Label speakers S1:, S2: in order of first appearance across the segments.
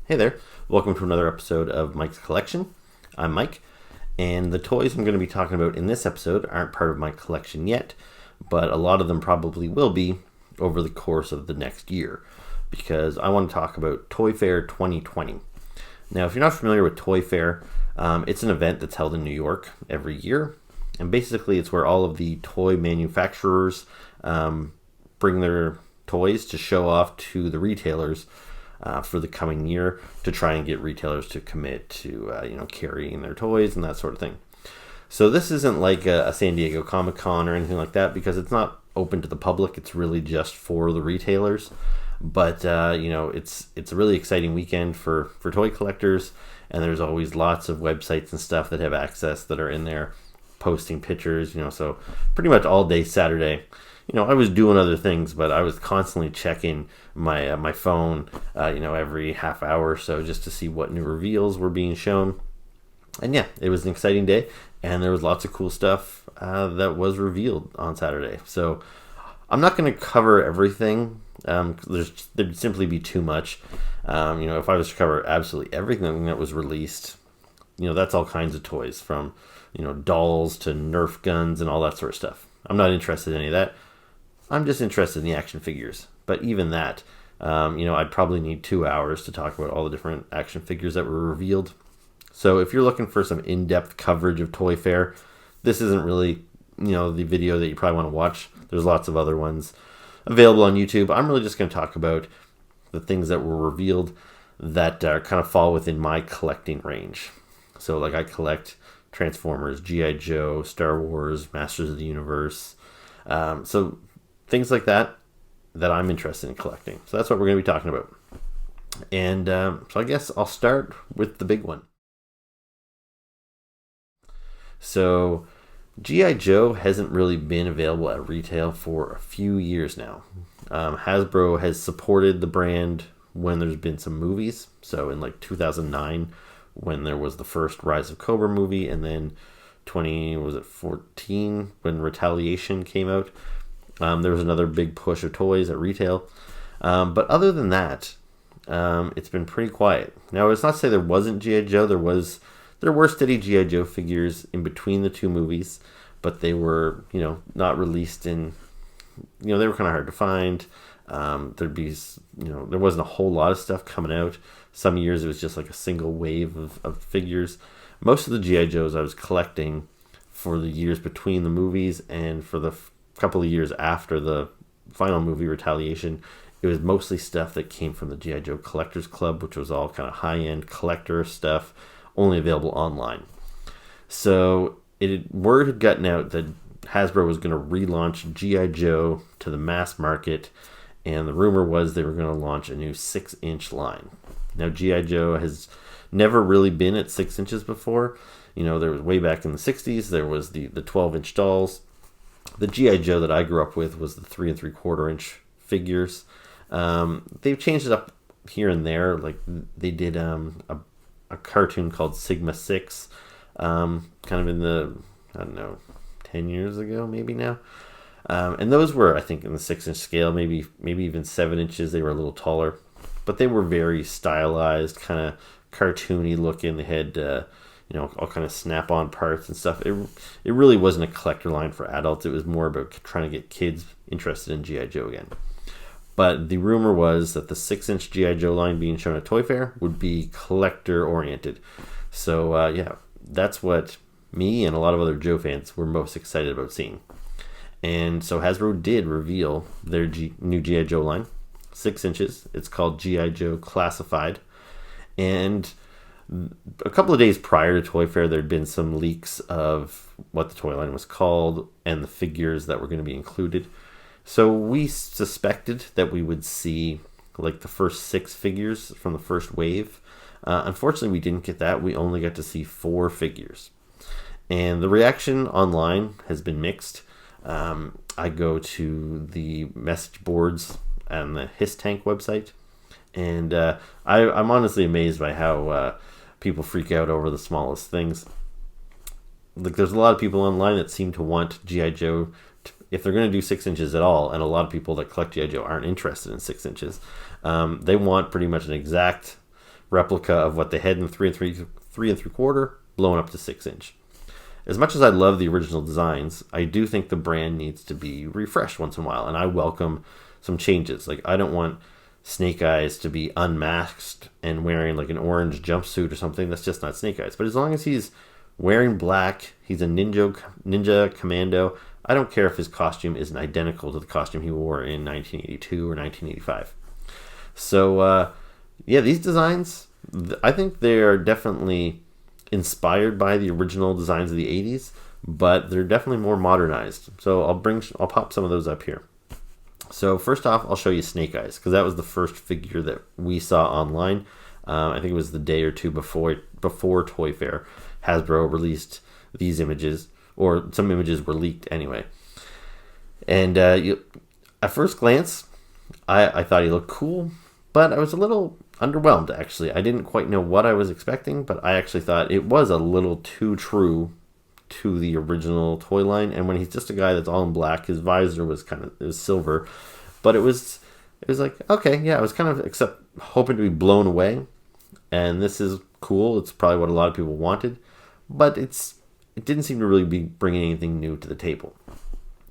S1: Hey there, welcome to another episode of Mike's Collection. I'm Mike, and the toys I'm going to be talking about in this episode aren't part of my collection yet, but a lot of them probably will be over the course of the next year, because I want to talk about Toy Fair 2020. Now, if you're not familiar with Toy Fair, it's an event that's held in New York every year, and basically it's where all of the toy manufacturers bring their toys to show off to the retailers for the coming year, to try and get retailers to commit to carrying their toys and that sort of thing. So this isn't like a San Diego Comic-Con or anything like that, because it's not open to the public. It's really just for the retailers. But it's a really exciting weekend for toy collectors, and there's always lots of websites and stuff that have access that are in there posting pictures. So pretty much all day Saturday, I was doing other things, but I was constantly checking my phone, every half hour or so, just to see what new reveals were being shown. And yeah, it was an exciting day, and there was lots of cool stuff that was revealed on Saturday. So I'm not going to cover everything. There'd simply be too much. If I was to cover absolutely everything that was released, that's all kinds of toys, from dolls to Nerf guns and all that sort of stuff. I'm not interested in any of that. I'm just interested in the action figures. But even that, I'd probably need 2 hours to talk about all the different action figures that were revealed. So if you're looking for some in-depth coverage of Toy Fair, this isn't really, the video that you probably want to watch. There's lots of other ones available on YouTube. I'm really just going to talk about the things that were revealed that kind of fall within my collecting range. So like, I collect Transformers, G.I. Joe, Star Wars, Masters of the Universe. So things like that I'm interested in collecting. So that's what we're going to be talking about. And so I guess I'll start with the big one. So G.I. Joe hasn't really been available at retail for a few years now. Hasbro has supported the brand when there's been some movies. So in like 2009, when there was the first Rise of Cobra movie, and then 2014 when Retaliation came out, there was another big push of toys at retail. But other than that, it's been pretty quiet. Now, it's not to say there wasn't G.I. Joe. There were steady G.I. Joe figures in between the two movies, but they were, not released in, they were kind of hard to find. There wasn't a whole lot of stuff coming out. Some years it was just like a single wave of figures. Most of the G.I. Joes I was collecting for the years between the movies and for the couple of years after the final movie, Retaliation, it was mostly stuff that came from the G.I. Joe Collectors Club, which was all kind of high-end collector stuff, only available online. So word had gotten out that Hasbro was going to relaunch G.I. Joe to the mass market, and the rumor was they were going to launch a new 6-inch line. Now, G.I. Joe has never really been at 6 inches before. There was way back in the 60s, there was the 12-inch dolls. The G.I. Joe that I grew up with was the 3 3/4-inch figures. They've changed it up here and there. Like, they did a cartoon called Sigma 6, kind of in the, 10 years ago, maybe now. And those were, I think, in the 6-inch scale, maybe even 7 inches. They were a little taller, but they were very stylized, kind of cartoony looking. They had, all kind of snap-on parts and stuff. It really wasn't a collector line for adults. It was more about trying to get kids interested in G.I. Joe again. But the rumor was that the 6-inch G.I. Joe line being shown at Toy Fair would be collector-oriented. So, that's what me and a lot of other Joe fans were most excited about seeing. And so Hasbro did reveal their new G.I. Joe line, 6 inches. It's called G.I. Joe Classified. And a couple of days prior to Toy Fair, there'd been some leaks of what the toy line was called and the figures that were going to be included. So we suspected that we would see like the first 6 figures from the first wave. Unfortunately, we didn't get that. We only got to see 4 figures. And the reaction online has been mixed. I go to the message boards and the Hiss Tank website, and I'm honestly amazed by how people freak out over the smallest things. Like, there's a lot of people online that seem to want G.I. Joe if they're going to do 6 inches at all, and a lot of people that collect G.I. Joe aren't interested in 6 inches. They want pretty much an exact replica of what they had in 3 3/4, blown up to 6 inch. As much as I love the original designs, I do think the brand needs to be refreshed once in a while, and I welcome some changes. Like, I don't want Snake Eyes to be unmasked and wearing like an orange jumpsuit or something. That's just not Snake Eyes. But as long as he's wearing black, he's a ninja commando, I don't care if his costume isn't identical to the costume he wore in 1982 or 1985. So, yeah, these designs, I think they're definitely inspired by the original designs of the 80s, but they're definitely more modernized. So I'll pop some of those up here. So first off, I'll show you Snake Eyes, because that was the first figure that we saw online. I think it was the day or two before Toy Fair. Hasbro released these images, or some images were leaked anyway. And at first glance, I thought he looked cool, but I was a little underwhelmed, actually. I didn't quite know what I was expecting, but I actually thought it was a little too true to the original toy line. And when he's just a guy that's all in black, his visor was silver, but it was like, okay, yeah, I was kind of hoping to be blown away, and this is cool. It's probably what a lot of people wanted, but it didn't seem to really be bringing anything new to the table.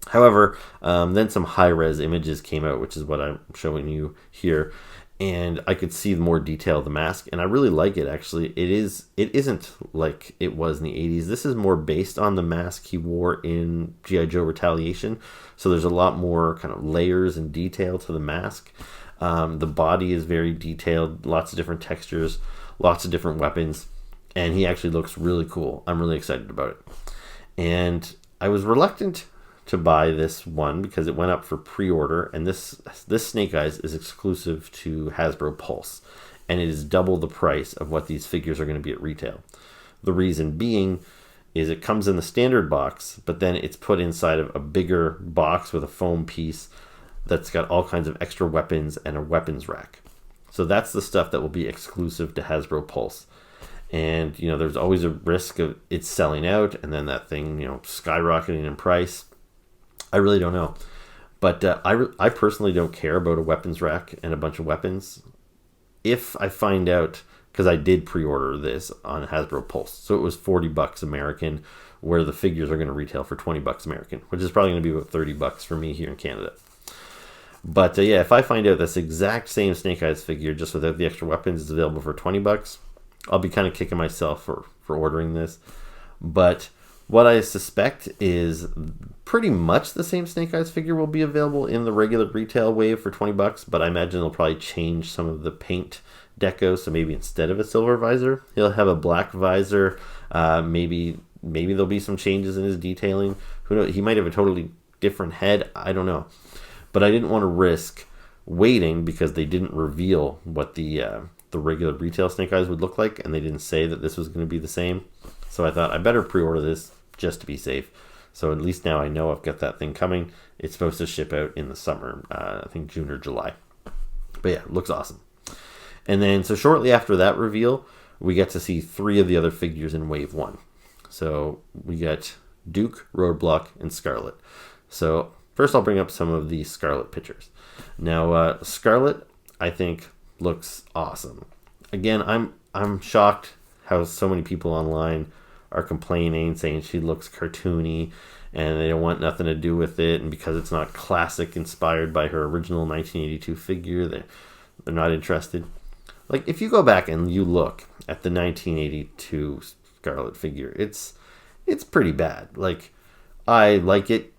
S1: However, then some high-res images came out, which is what I'm showing you here, and I could see more detail of the mask, and I really like it, actually. It isn't like it was in the 80s. This is more based on the mask he wore in G.I. Joe Retaliation, so there's a lot more kind of layers and detail to the mask. The body is very detailed, lots of different textures, lots of different weapons, and he actually looks really cool. I'm really excited about it. And I was reluctant to buy this one because it went up for pre-order, and this Snake Eyes is exclusive to Hasbro Pulse, and it is double the price of what these figures are going to be at retail. The reason being is it comes in the standard box, but then it's put inside of a bigger box with a foam piece that's got all kinds of extra weapons and a weapons rack. So that's the stuff that will be exclusive to Hasbro Pulse. And, there's always a risk of it selling out and then that thing, skyrocketing in price. I really don't know. But I personally don't care about a weapons rack and a bunch of weapons. If I find out, because I did pre-order this on Hasbro Pulse, so it was $40 American, where the figures are going to retail for $20 American, which is probably going to be about $30 for me here in Canada. But yeah, if I find out this exact same Snake Eyes figure, just without the extra weapons, is available for $20, I'll be kind of kicking myself for ordering this. But what I suspect is pretty much the same Snake Eyes figure will be available in the regular retail wave for $20, but I imagine they'll probably change some of the paint deco, so maybe instead of a silver visor, he'll have a black visor. Maybe there'll be some changes in his detailing. Who knows? He might have a totally different head. I don't know. But I didn't want to risk waiting because they didn't reveal what the regular retail Snake Eyes would look like, and they didn't say that this was going to be the same. So I thought I better pre-order this just to be safe. So at least now I know I've got that thing coming. It's supposed to ship out in the summer, I think June or July. But yeah, it looks awesome. And then, so shortly after that reveal, we get to see 3 of the other figures in Wave 1. So we got Duke, Roadblock, and Scarlet. So first I'll bring up some of the Scarlet pictures. Now, Scarlet, I think, looks awesome. Again, I'm shocked how so many people online are complaining, saying she looks cartoony and they don't want nothing to do with it, and because it's not classic inspired by her original 1982 figure, they're not interested. Like, if you go back and you look at the 1982 Scarlet figure, it's pretty bad. Like, I like it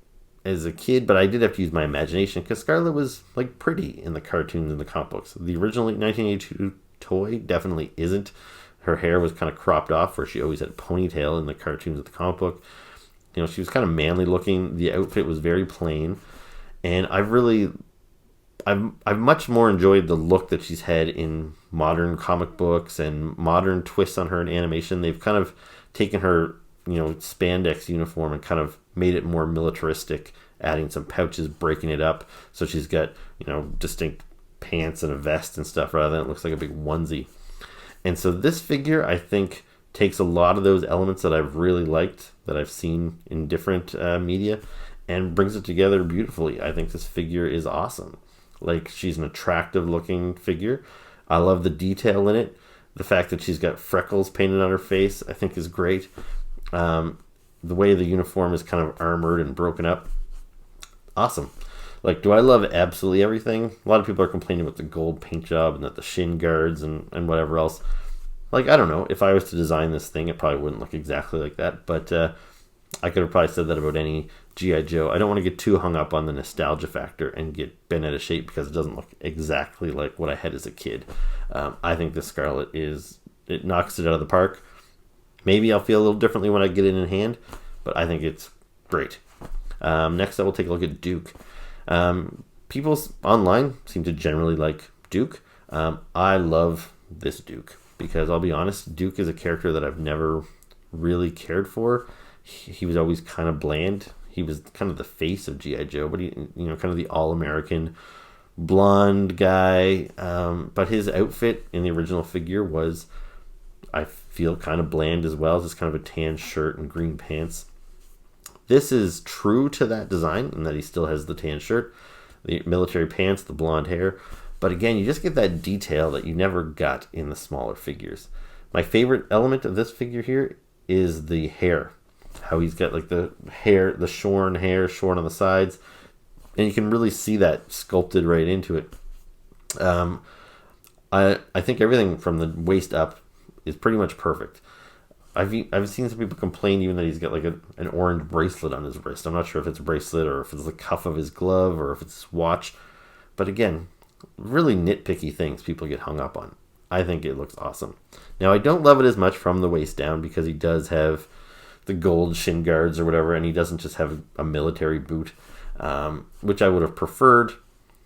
S1: as a kid, but I did have to use my imagination because Scarlet was like pretty in the cartoons and the comic books. The original 1982 toy definitely isn't. Her hair was kind of cropped off, where she always had a ponytail in the cartoons of the comic book. She was kind of manly looking. The outfit was very plain, and I've much more enjoyed the look that she's had in modern comic books and modern twists on her in animation. They've kind of taken her, spandex uniform and kind of made it more militaristic, adding some pouches, breaking it up, so she's got, distinct pants and a vest and stuff, rather than it looks like a big onesie. And so this figure, I think, takes a lot of those elements that I've really liked, that I've seen in different media, and brings it together beautifully. I think this figure is awesome. Like, she's an attractive looking figure. I love the detail in it. The fact that she's got freckles painted on her face, I think, is great. The way the uniform is kind of armored and broken up, awesome. Like, do I love absolutely everything? A lot of people are complaining about the gold paint job and that the shin guards and whatever else. Like, I don't know. If I was to design this thing, it probably wouldn't look exactly like that. But I could have probably said that about any G.I. Joe. I don't want to get too hung up on the nostalgia factor and get bent out of shape because it doesn't look exactly like what I had as a kid. I think the Scarlet it knocks it out of the park. Maybe I'll feel a little differently when I get it in hand, but I think it's great. Next up, we'll take a look at Duke. People online seem to generally like Duke. I love this Duke because I'll be honest, Duke is a character that I've never really cared for. He was always kind of bland. He was kind of the face of G.I. Joe, but kind of the all-American blonde guy. But his outfit in the original figure was, I feel, kind of bland as well. Just kind of a tan shirt and green pants. This is true to that design in that he still has the tan shirt, the military pants, the blonde hair. But again, you just get that detail that you never got in the smaller figures. My favorite element of this figure here is the hair. How he's got like the hair, the shorn hair, shorn on the sides. And you can really see that sculpted right into it. I think everything from the waist up is pretty much perfect. I've seen some people complain even that he's got like an orange bracelet on his wrist. I'm not sure if it's a bracelet or if it's the cuff of his glove or if it's his watch. But again, really nitpicky things people get hung up on. I think it looks awesome. Now, I don't love it as much from the waist down because he does have the gold shin guards or whatever, and he doesn't just have a military boot, which I would have preferred.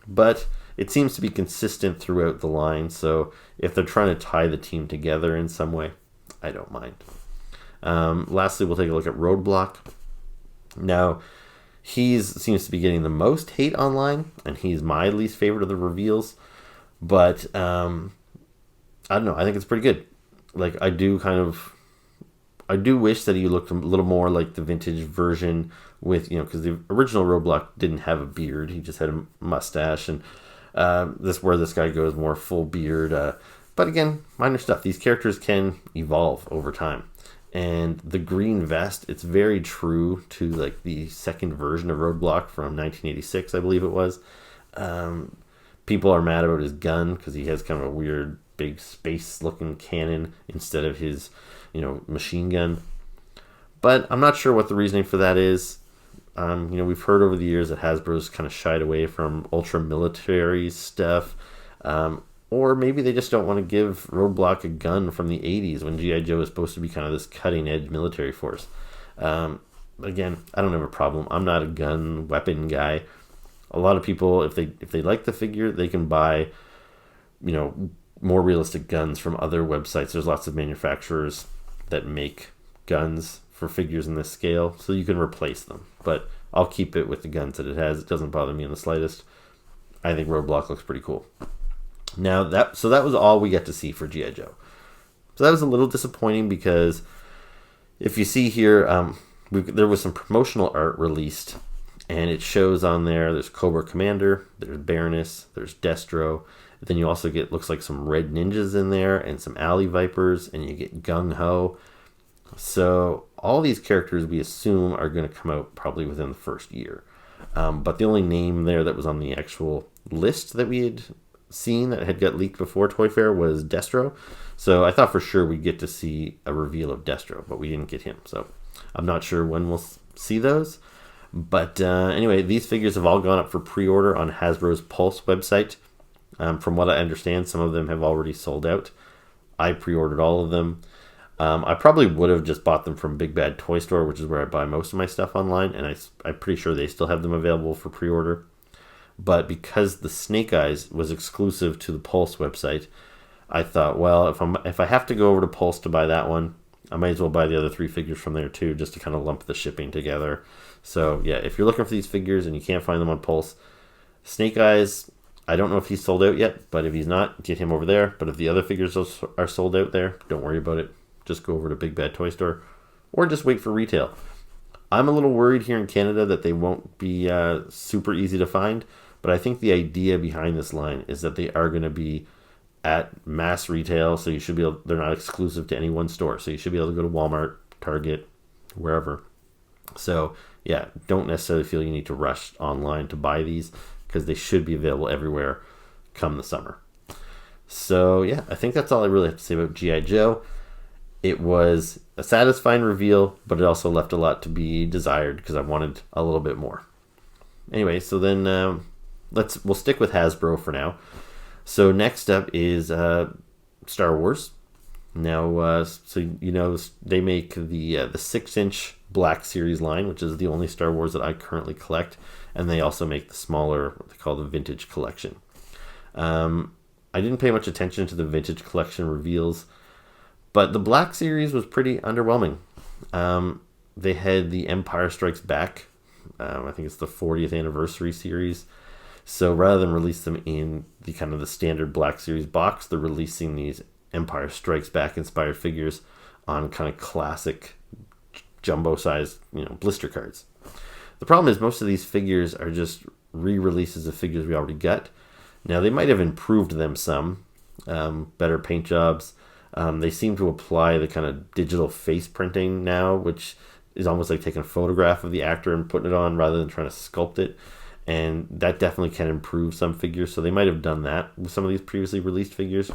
S1: But it seems to be consistent throughout the line. So if they're trying to tie the team together in some way, I don't mind. Lastly, we'll take a look at Roadblock. Now, he seems to be getting the most hate online, and he's my least favorite of the reveals. But I don't know. I think it's pretty good. Like, I do wish that he looked a little more like the vintage version with, because the original Roadblock didn't have a beard. He just had a mustache, and this guy goes more full beard. But again, minor stuff. These characters can evolve over time. And the green vest, it's very true to like the second version of Roadblock from 1986, I believe it was. People are mad about his gun because he has kind of a weird big space-looking cannon instead of his, machine gun. But I'm not sure what the reasoning for that is. We've heard over the years that Hasbro's kind of shied away from ultra-military stuff. Or maybe they just don't want to give Roadblock a gun from the 80s when G.I. Joe is supposed to be kind of this cutting-edge military force. Again, I don't have a problem. I'm not a gun weapon guy. A lot of people, if they like the figure, they can buy, more realistic guns from other websites. There's lots of manufacturers that make guns for figures in this scale, so you can replace them. But I'll keep it with the guns that it has. It doesn't bother me in the slightest. I think Roadblock looks pretty cool. Now, that was all we got to see for G.I. Joe. So that was a little disappointing because if you see here, there was some promotional art released, and it shows on there's Cobra Commander, there's Baroness, there's Destro. Then you also get, looks like some Red Ninjas in there and some Alley Vipers, and you get Gung Ho. So all these characters we assume are going to come out probably within the first year. But the only name there that was on the actual list that we had seen that had got leaked before Toy Fair was Destro. So I thought for sure we'd get to see a reveal of Destro, but we didn't get him. So I'm not sure when we'll see those. But anyway, these figures have all gone up for pre-order on Hasbro's Pulse website. From what I understand, some of them have already sold out. I pre-ordered all of them. I probably would have just bought them from Big Bad Toy Store, which is where I buy most of my stuff online, and I'm pretty sure they still have them available for pre-order. But because the Snake Eyes was exclusive to the Pulse website, I thought, well, if I have to go over to Pulse to buy that one, I might as well buy the other 3 figures from there too, just to kind of lump the shipping together. So yeah, if you're looking for these figures and you can't find them on Pulse, Snake Eyes, I don't know if he's sold out yet, but if he's not, get him over there. But if the other figures are sold out there, don't worry about it. Just go over to Big Bad Toy Store, or just wait for retail. I'm a little worried here in Canada that they won't be super easy to find, but I think the idea behind this line is that they are going to be at mass retail, so you should be able, they're not exclusive to any one store, so you should be able to go to Walmart, Target, wherever. So yeah, don't necessarily feel you need to rush online to buy these, because they should be available everywhere come the summer. So yeah, I think that's all I really have to say about G.I. Joe. It was a satisfying reveal, but it also left a lot to be desired, because I wanted a little bit more. Anyway, so then we'll stick with Hasbro for now. So next up is Star Wars. Now, so you know, they make the 6-inch Black Series line, which is the only Star Wars that I currently collect, and they also make the smaller, what they call the Vintage Collection. I didn't pay much attention to the Vintage Collection reveals, but the Black Series was pretty underwhelming. They had the Empire Strikes Back. I think it's the 40th anniversary series. So rather than release them in the kind of the standard Black Series box, they're releasing these Empire Strikes Back inspired figures on kind of classic jumbo sized, blister cards. The problem is most of these figures are just re-releases of figures we already got. Now they might have improved them some, better paint jobs. They seem to apply the kind of digital face printing now, which is almost like taking a photograph of the actor and putting it on rather than trying to sculpt it. And that definitely can improve some figures. So they might have done that with some of these previously released figures.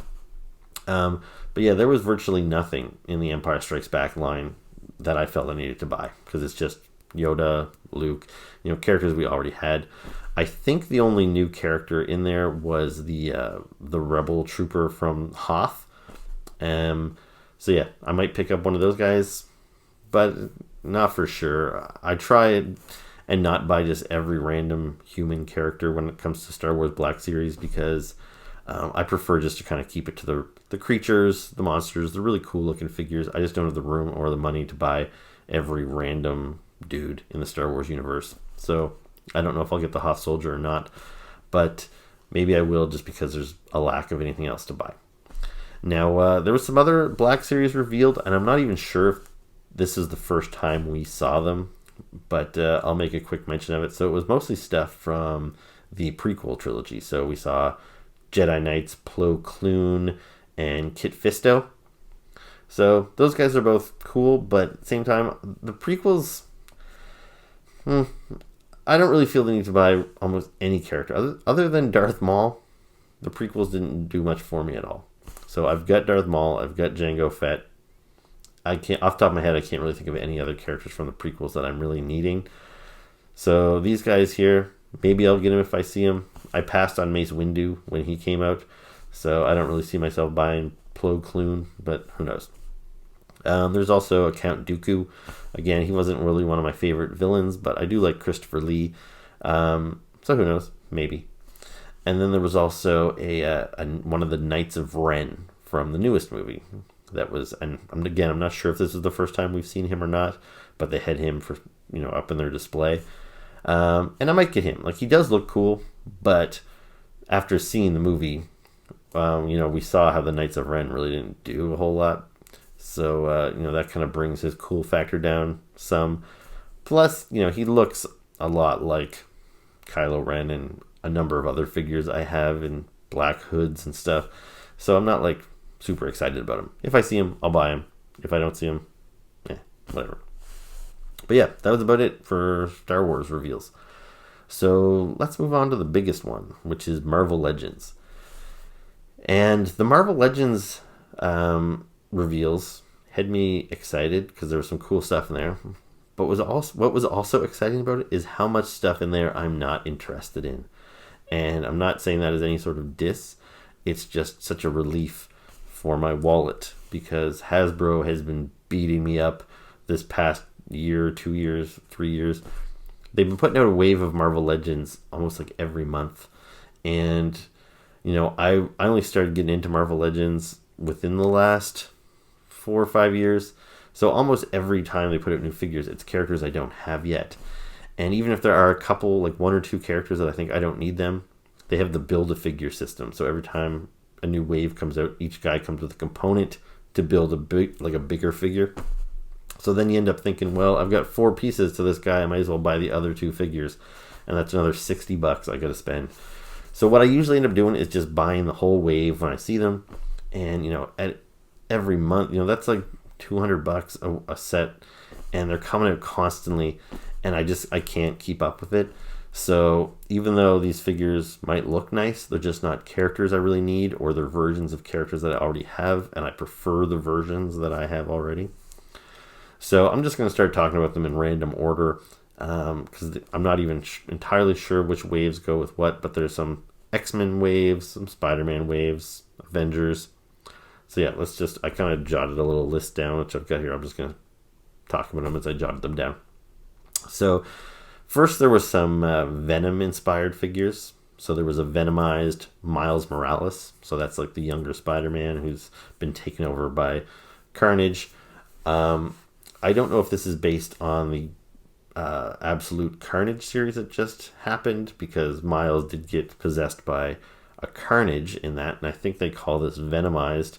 S1: But yeah, there was virtually nothing in the Empire Strikes Back line that I felt I needed to buy, because it's just Yoda, Luke, characters we already had. I think the only new character in there was the Rebel Trooper from Hoth. So yeah, I might pick up one of those guys, but not for sure. I try and not buy just every random human character when it comes to Star Wars Black Series, because I prefer just to kind of keep it to the creatures, the monsters, the really cool looking figures. I just don't have the room or the money to buy every random dude in the Star Wars universe. So I don't know if I'll get the Hoth Soldier or not, but maybe I will, just because there's a lack of anything else to buy. Now, there was some other Black Series revealed, and I'm not even sure if this is the first time we saw them, but I'll make a quick mention of it. So it was mostly stuff from the prequel trilogy. So we saw Jedi Knights Plo Koon and Kit Fisto. So those guys are both cool, but at the same time, the prequels, I don't really feel the need to buy almost any character. Other than Darth Maul, the prequels didn't do much for me at all. So I've got Darth Maul, I've got Jango Fett. I can't, off the top of my head, I can't really think of any other characters from the prequels that I'm really needing. So these guys here, maybe I'll get them if I see them. I passed on Mace Windu when he came out, so I don't really see myself buying Plo Koon, but who knows. There's also a Count Dooku. Again, he wasn't really one of my favorite villains, but I do like Christopher Lee. So who knows? Maybe. And then there was also a one of the Knights of Ren from the newest movie. That was, and again, I'm not sure if this is the first time we've seen him or not, but they had him for, up in their display. And I might get him. Like, he does look cool, but after seeing the movie, we saw how the Knights of Ren really didn't do a whole lot. So, that kind of brings his cool factor down some. Plus, he looks a lot like Kylo Ren and a number of other figures I have in black hoods and stuff. So I'm not like super excited about him. If I see him, I'll buy him. If I don't see him, whatever. But yeah, that was about it for Star Wars reveals. So let's move on to the biggest one, which is Marvel Legends. And the Marvel Legends reveals had me excited because there was some cool stuff in there. But what was also exciting about it is how much stuff in there I'm not interested in. And I'm not saying that as any sort of diss. It's just such a relief for my wallet, because Hasbro has been beating me up this past year, 2 years, 3 years. They've been putting out a wave of Marvel Legends almost like every month. And, I only started getting into Marvel Legends within the last 4 or 5 years. So almost every time they put out new figures, it's characters I don't have yet. And even if there are a couple, like 1 or 2 characters that I think I don't need them, they have the Build-A-Figure system. So every time a new wave comes out, each guy comes with a component to build a bigger figure. So then you end up thinking, well, I've got 4 pieces to this guy, I might as well buy the other 2 figures. And that's another $60 I got to spend. So what I usually end up doing is just buying the whole wave when I see them, and at every month, that's like $200 a set, and they're coming out constantly, and I can't keep up with it. So even though these figures might look nice, they're just not characters I really need, or they're versions of characters that I already have, and I prefer the versions that I have already. So I'm just going to start talking about them in random order, because I'm not even entirely sure which waves go with what, but there's some X-Men waves, some Spider-Man waves, Avengers. So yeah, I kind of jotted a little list down, which I've got here. I'm just going to talk about them as I jotted them down. So first, there was some Venom-inspired figures. So there was a Venomized Miles Morales. So that's like the younger Spider-Man who's been taken over by Carnage. I don't know if this is based on the Absolute Carnage series that just happened, because Miles did get possessed by a Carnage in that, and I think they call this Venomized.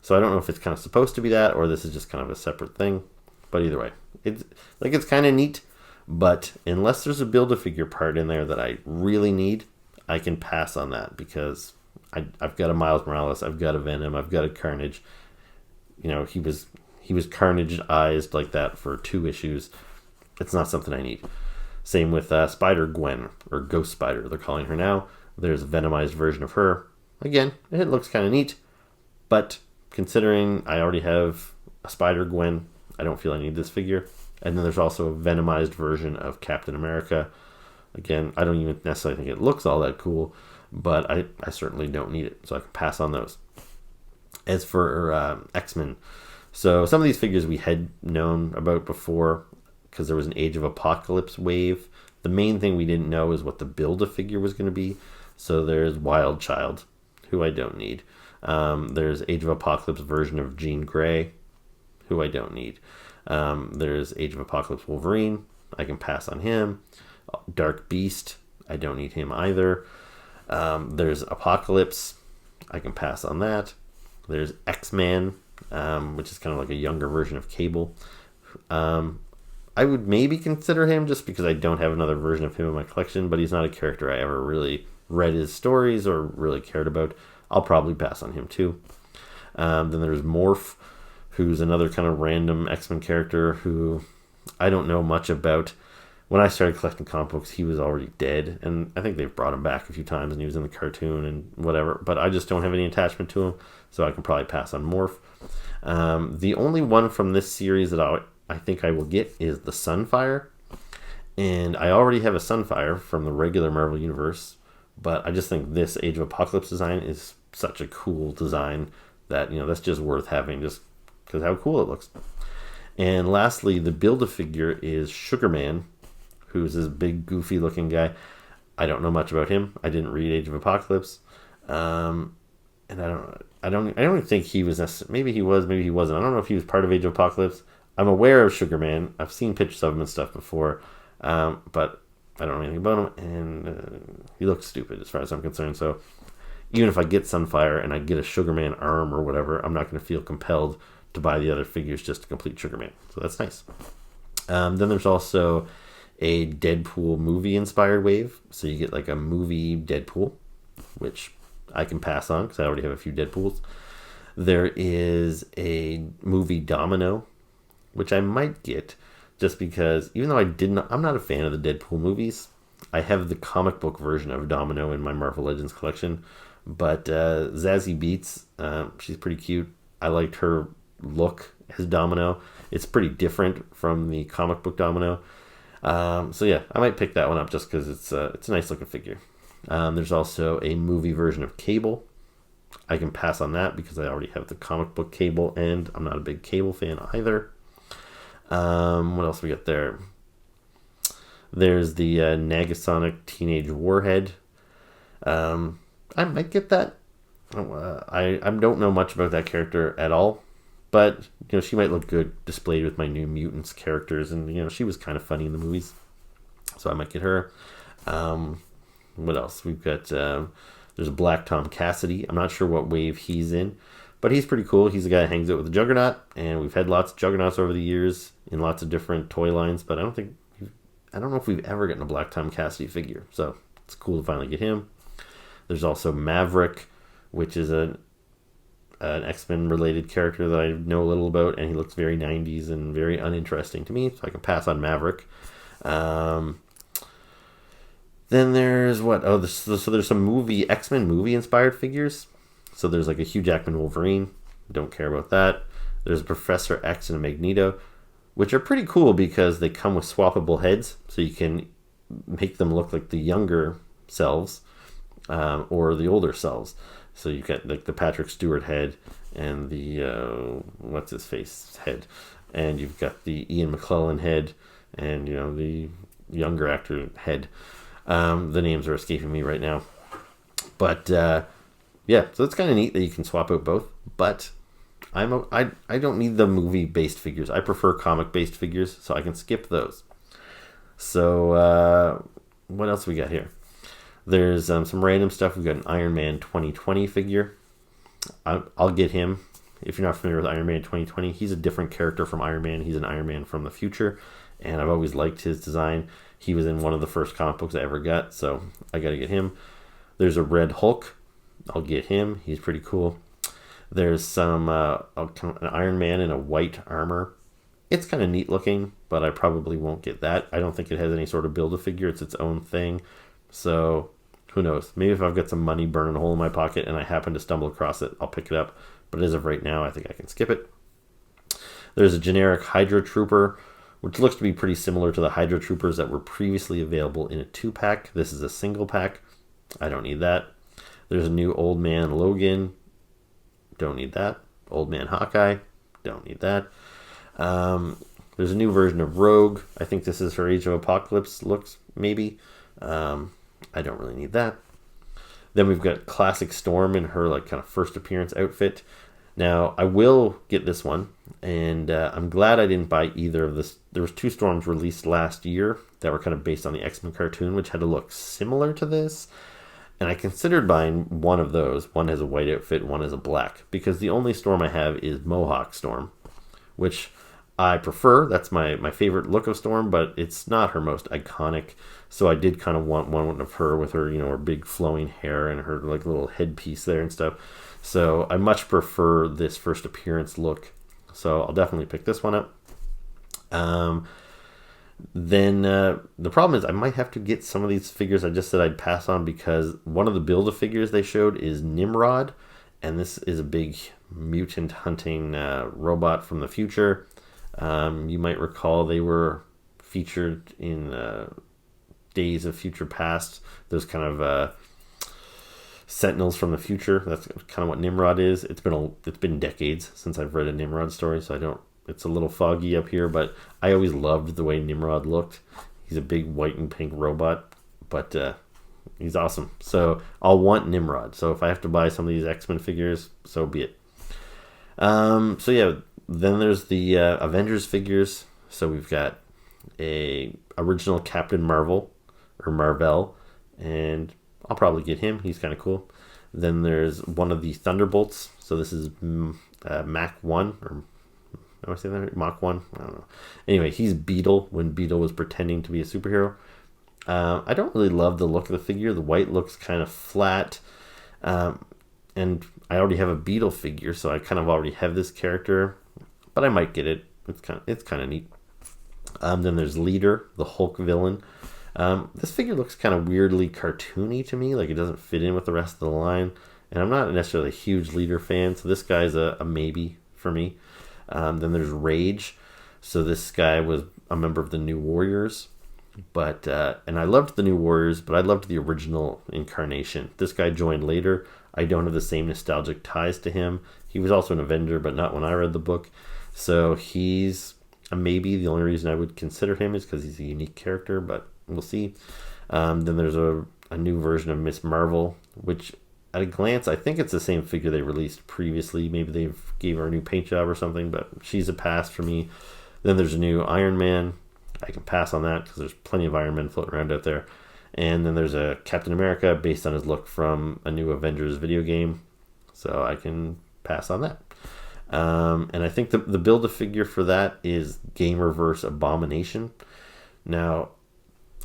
S1: So I don't know if it's kind of supposed to be that, or this is just kind of a separate thing. But either way, it's kind of neat. But unless there's a Build-A-Figure part in there that I really need, I can pass on that, because I've got a Miles Morales, I've got a Venom, I've got a Carnage. He was Carnage-ized like that for 2 issues. It's not something I need. Same with Spider-Gwen, or Ghost Spider, they're calling her now. There's a Venomized version of her. Again, it looks kind of neat, but considering I already have a Spider-Gwen, I don't feel I need this figure. And then there's also a Venomized version of Captain America. Again, I don't even necessarily think it looks all that cool, but I certainly don't need it, so I can pass on those. As for X-Men, so some of these figures we had known about before, because there was an Age of Apocalypse wave. The main thing we didn't know is what the Build-A-Figure was going to be. So there's Wild Child, who I don't need. There's Age of Apocalypse version of Jean Grey, who I don't need. There's Age of Apocalypse Wolverine. I can pass on him. Dark Beast. I don't need him either. There's Apocalypse. I can pass on that. There's X-Man, which is kind of like a younger version of Cable. I would maybe consider him just because I don't have another version of him in my collection, but he's not a character I ever really read his stories or really cared about. I'll probably pass on him too. Then there's Morph, who's another kind of random X-Men character who I don't know much about. When I started collecting comic books, he was already dead, and I think they've brought him back a few times, and he was in the cartoon and whatever, but I just don't have any attachment to him, so I can probably pass on Morph. The only one from this series that I think I will get is the Sunfire, and I already have a Sunfire from the regular Marvel Universe, but I just think this Age of Apocalypse design is such a cool design that, that's just worth having, just because how cool it looks. And lastly, the Build-A-Figure is Sugarman, who's this big, goofy-looking guy. I don't know much about him. I didn't read Age of Apocalypse, and I don't think he was necessarily. Maybe he was, maybe he wasn't. I don't know if he was part of Age of Apocalypse. I'm aware of Sugarman. I've seen pictures of him and stuff before, but I don't know anything about him, and he looks stupid as far as I'm concerned. So even if I get Sunfire and I get a Sugarman arm or whatever, I'm not going to feel compelled to buy the other figures just to complete Sugarman. So that's nice. Then there's also a Deadpool movie-inspired wave. So you get like a movie Deadpool, which I can pass on because I already have a few Deadpools. There is a movie Domino, which I might get just because, even though I'm not a fan of the Deadpool movies. I have the comic book version of Domino in my Marvel Legends collection, but Zazie Beetz, she's pretty cute. I liked her look as Domino. It's pretty different from the comic book Domino. So yeah, I might pick that one up just because it's a nice looking figure. There's also a movie version of Cable. I can pass on that because I already have the comic book Cable, and I'm not a big Cable fan either. What else we got there? There's the Negasonic Teenage Warhead. I might get that. I don't know much about that character at all, but she might look good displayed with my New Mutants characters, and she was kind of funny in the movies, so I might get her. What else? We've got there's a Black Tom Cassidy. I'm not sure what wave he's in, but he's pretty cool. He's the guy that hangs out with the Juggernaut, and we've had lots of Juggernauts over the years in lots of different toy lines, but I don't know if we've ever gotten a Black Tom Cassidy figure, so it's cool to finally get him. There's also Maverick, which is an X-Men related character that I know a little about, and he looks very 90s and very uninteresting to me, so I can pass on Maverick. Then there's what? Oh, so there's some X-Men movie inspired figures. So there's like a Hugh Jackman Wolverine. Don't care about that. There's Professor X and a Magneto, which are pretty cool because they come with swappable heads, so you can make them look like the younger selves or the older selves. So you got like the Patrick Stewart head and the what's his face head, and you've got the Ian McKellen head, and the younger actor head. The names are escaping me right now, but yeah, so it's kind of neat that you can swap out both. But I don't need the movie based figures. I prefer comic based figures, so I can skip those. So what else we got here? There's some random stuff. We've got an Iron Man 2020 figure. I'll get him. If you're not familiar with Iron Man 2020, he's a different character from Iron Man. He's an Iron Man from the future, and I've always liked his design. He was in one of the first comic books I ever got, so I got to get him. There's a Red Hulk. I'll get him. He's pretty cool. There's some an Iron Man in a white armor. It's kind of neat looking, but I probably won't get that. I don't think it has any sort of Build-A-Figure. It's its own thing. So who knows? Maybe if I've got some money burning a hole in my pocket and I happen to stumble across it, I'll pick it up. But as of right now, I think I can skip it. There's a generic Hydra Trooper, which looks to be pretty similar to the Hydra Troopers that were previously available in a 2-pack. This is a single pack. I don't need that. There's a new Old Man Logan. Don't need that. Old Man Hawkeye. Don't need that. There's a new version of Rogue. I think this is her Age of Apocalypse looks, maybe. I don't really need that. Then we've got Classic Storm in her like kind of first appearance outfit. Now, I will get this one, and I'm glad I didn't buy either of this. There was 2 Storms released last year that were kind of based on the X-Men cartoon, which had to look similar to this. And I considered buying one of those. One has a white outfit, one has a black. Because the only Storm I have is Mohawk Storm, which I prefer. That's my favorite look of Storm, but it's not her most iconic. So I did kind of want one of her with her, her big flowing hair and her like little headpiece there and stuff. So I much prefer this first appearance look. So I'll definitely pick this one up. Then the problem is I might have to get some of these figures I just said I'd pass on, because one of the Build-A-Figures they showed is Nimrod, and this is a big mutant hunting robot from the future. You might recall they were featured in Days of Future Past. Those kind of Sentinels from the future. That's kind of what Nimrod is. It's been decades since I've read a Nimrod story, so it's a little foggy up here, but I always loved the way Nimrod looked. He's a big white and pink robot, but he's awesome. So I'll want Nimrod. So if I have to buy some of these X-Men figures, so be it. So yeah, then there's the Avengers figures. So we've got a original Captain Marvel, or Marvel, and I'll probably get him. He's kind of cool. Then there's one of the Thunderbolts. So this is Mach 1, or am I saying that right? Mach 1? I don't know. Anyway, he's Beetle when Beetle was pretending to be a superhero. I don't really love the look of the figure. The white looks kind of flat. And I already have a Beetle figure, so I kind of already have this character. But I might get it. It's kind of neat. Then there's Leader, the Hulk villain. This figure looks kind of weirdly cartoony to me. Like it doesn't fit in with the rest of the line. And I'm not necessarily a huge Leader fan, so this guy's a maybe for me. Then there's Rage. So this guy was a member of the New Warriors. But and I loved the New Warriors, but I loved the original incarnation. This guy joined later. I don't have the same nostalgic ties to him. He was also an Avenger, but not when I read the book. So he's a maybe. The only reason I would consider him is because he's a unique character, but we'll see. Then there's a new version of Miss Marvel, which at a glance, I think it's the same figure they released previously. Maybe they gave her a new paint job or something, but she's a pass for me. Then there's a new Iron Man. I can pass on that because there's plenty of Iron Men floating around out there. And then there's a Captain America based on his look from a new Avengers video game. So I can pass on that. And I think the Build-A-Figure for that is Gamerverse Abomination. Now,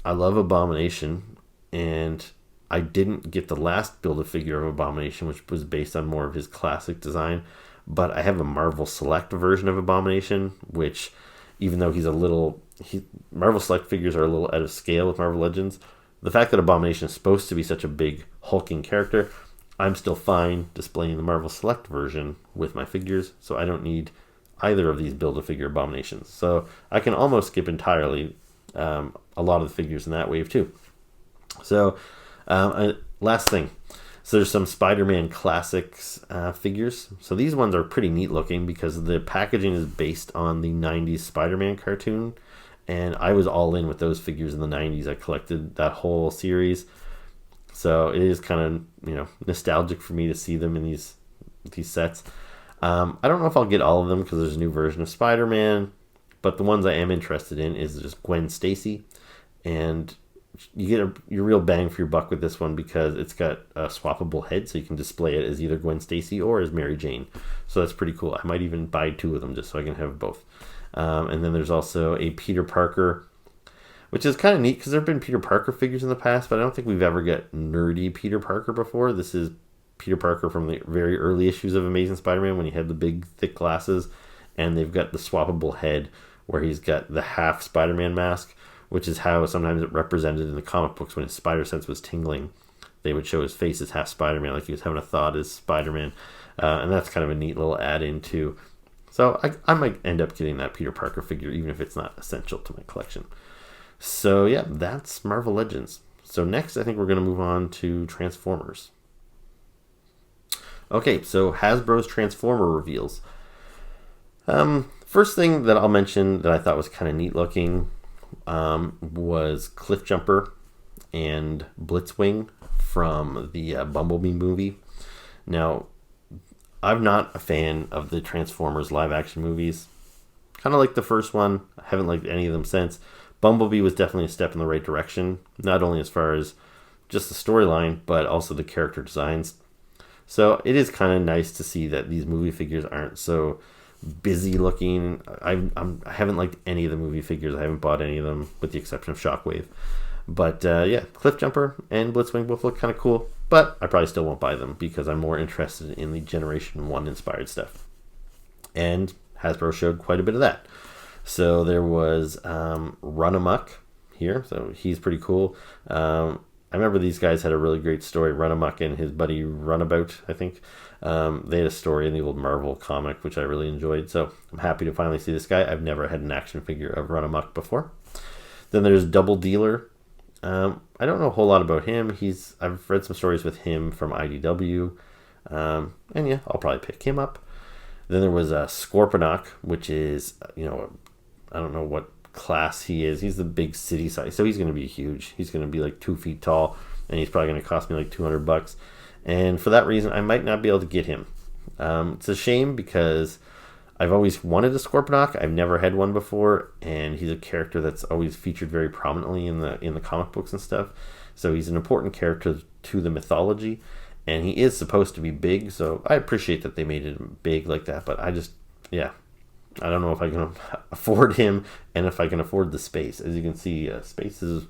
S1: I love Abomination, and I didn't get the last Build-A-Figure of Abomination, which was based on more of his classic design, but I have a Marvel Select version of Abomination, which, even though Marvel Select figures are a little out of scale with Marvel Legends, the fact that Abomination is supposed to be such a big hulking character, I'm still fine displaying the Marvel Select version with my figures, so I don't need either of these Build-A-Figure Abominations. So I can almost skip entirely a lot of the figures in that wave too. So last thing, so there's some Spider-Man Classics figures. So these ones are pretty neat looking because the packaging is based on the 90s Spider-Man cartoon, and I was all in with those figures in the 90s. I collected that whole series, so it is kind of nostalgic for me to see them in these sets. I don't know if I'll get all of them because there's a new version of Spider-Man, but the ones I am interested in is just Gwen Stacy, and you get your real bang for your buck with this one because it's got a swappable head, so you can display it as either Gwen Stacy or as Mary Jane. So that's pretty cool. I might even buy 2 of them just so I can have both. And then there's also a Peter Parker, which is kind of neat because there have been Peter Parker figures in the past, but I don't think we've ever got nerdy Peter Parker before. This is Peter Parker from the very early issues of Amazing Spider-Man when he had the big, thick glasses, and they've got the swappable head where he's got the half Spider-Man mask, which is how sometimes it represented in the comic books when his spider sense was tingling. They would show his face as half Spider-Man, like he was having a thought as Spider-Man. And that's kind of a neat little add-in too. So I might end up getting that Peter Parker figure, even if it's not essential to my collection. So yeah, that's Marvel Legends. So next, I think we're going to move on to Transformers. Okay, so Hasbro's Transformer reveals. First thing that I'll mention that I thought was kind of neat looking was Cliffjumper and Blitzwing from the Bumblebee movie. Now, I'm not a fan of the Transformers live action movies. Kind of like the first one. I haven't liked any of them since. Bumblebee was definitely a step in the right direction, not only as far as just the storyline, but also the character designs. So it is kind of nice to see that these movie figures aren't so busy looking. I haven't liked any of the movie figures. I haven't bought any of them with the exception of Shockwave. But yeah, Cliffjumper and Blitzwing both look kind of cool, but I probably still won't buy them because I'm more interested in the Generation 1 inspired stuff. And Hasbro showed quite a bit of that. So there was Run Amok here, so he's pretty cool. I remember these guys had a really great story. Run Amok and his buddy Runabout, I think. They had a story in the old Marvel comic, which I really enjoyed. So I'm happy to finally see this guy. I've never had an action figure of Run Amok before. Then there's Double Dealer. I don't know a whole lot about him. I've read some stories with him from IDW. And yeah, I'll probably pick him up. Then there was Scorponok, which is, I don't know what class he is. He's the big city size, so he's going to be huge. He's going to be like 2 feet tall, and he's probably going to cost me like $200. And for that reason, I might not be able to get him. It's a shame because I've always wanted a Scorponok. I've never had one before, and he's a character that's always featured very prominently in the comic books and stuff. So he's an important character to the mythology, and he is supposed to be big. So I appreciate that they made it big like that, but I don't know if I can afford him and if I can afford the space. As you can see, space is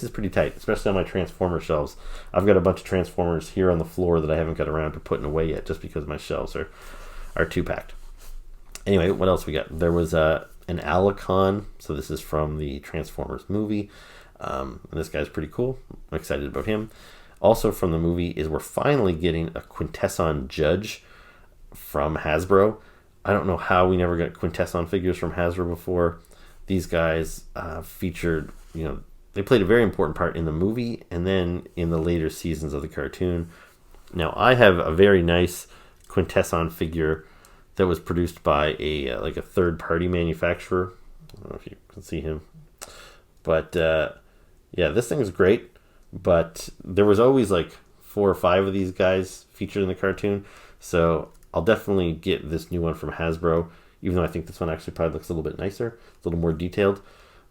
S1: pretty tight, especially on my Transformer shelves. I've got a bunch of Transformers here on the floor that I haven't got around to putting away yet just because my shelves are too packed. Anyway, what else we got? There was an Alicon. So this is from the Transformers movie. And this guy's pretty cool. I'm excited about him. Also from the movie is we're finally getting a Quintesson Judge from Hasbro. I don't know how we never got Quintesson figures from Hasbro before. These guys featured, they played a very important part in the movie and then in the later seasons of the cartoon. Now, I have a very nice Quintesson figure that was produced by a third-party manufacturer. I don't know if you can see him. But, yeah, this thing is great. But there was always like 4 or 5 of these guys featured in the cartoon. So I'll definitely get this new one from Hasbro, even though I think this one actually probably looks a little bit nicer. It's a little more detailed.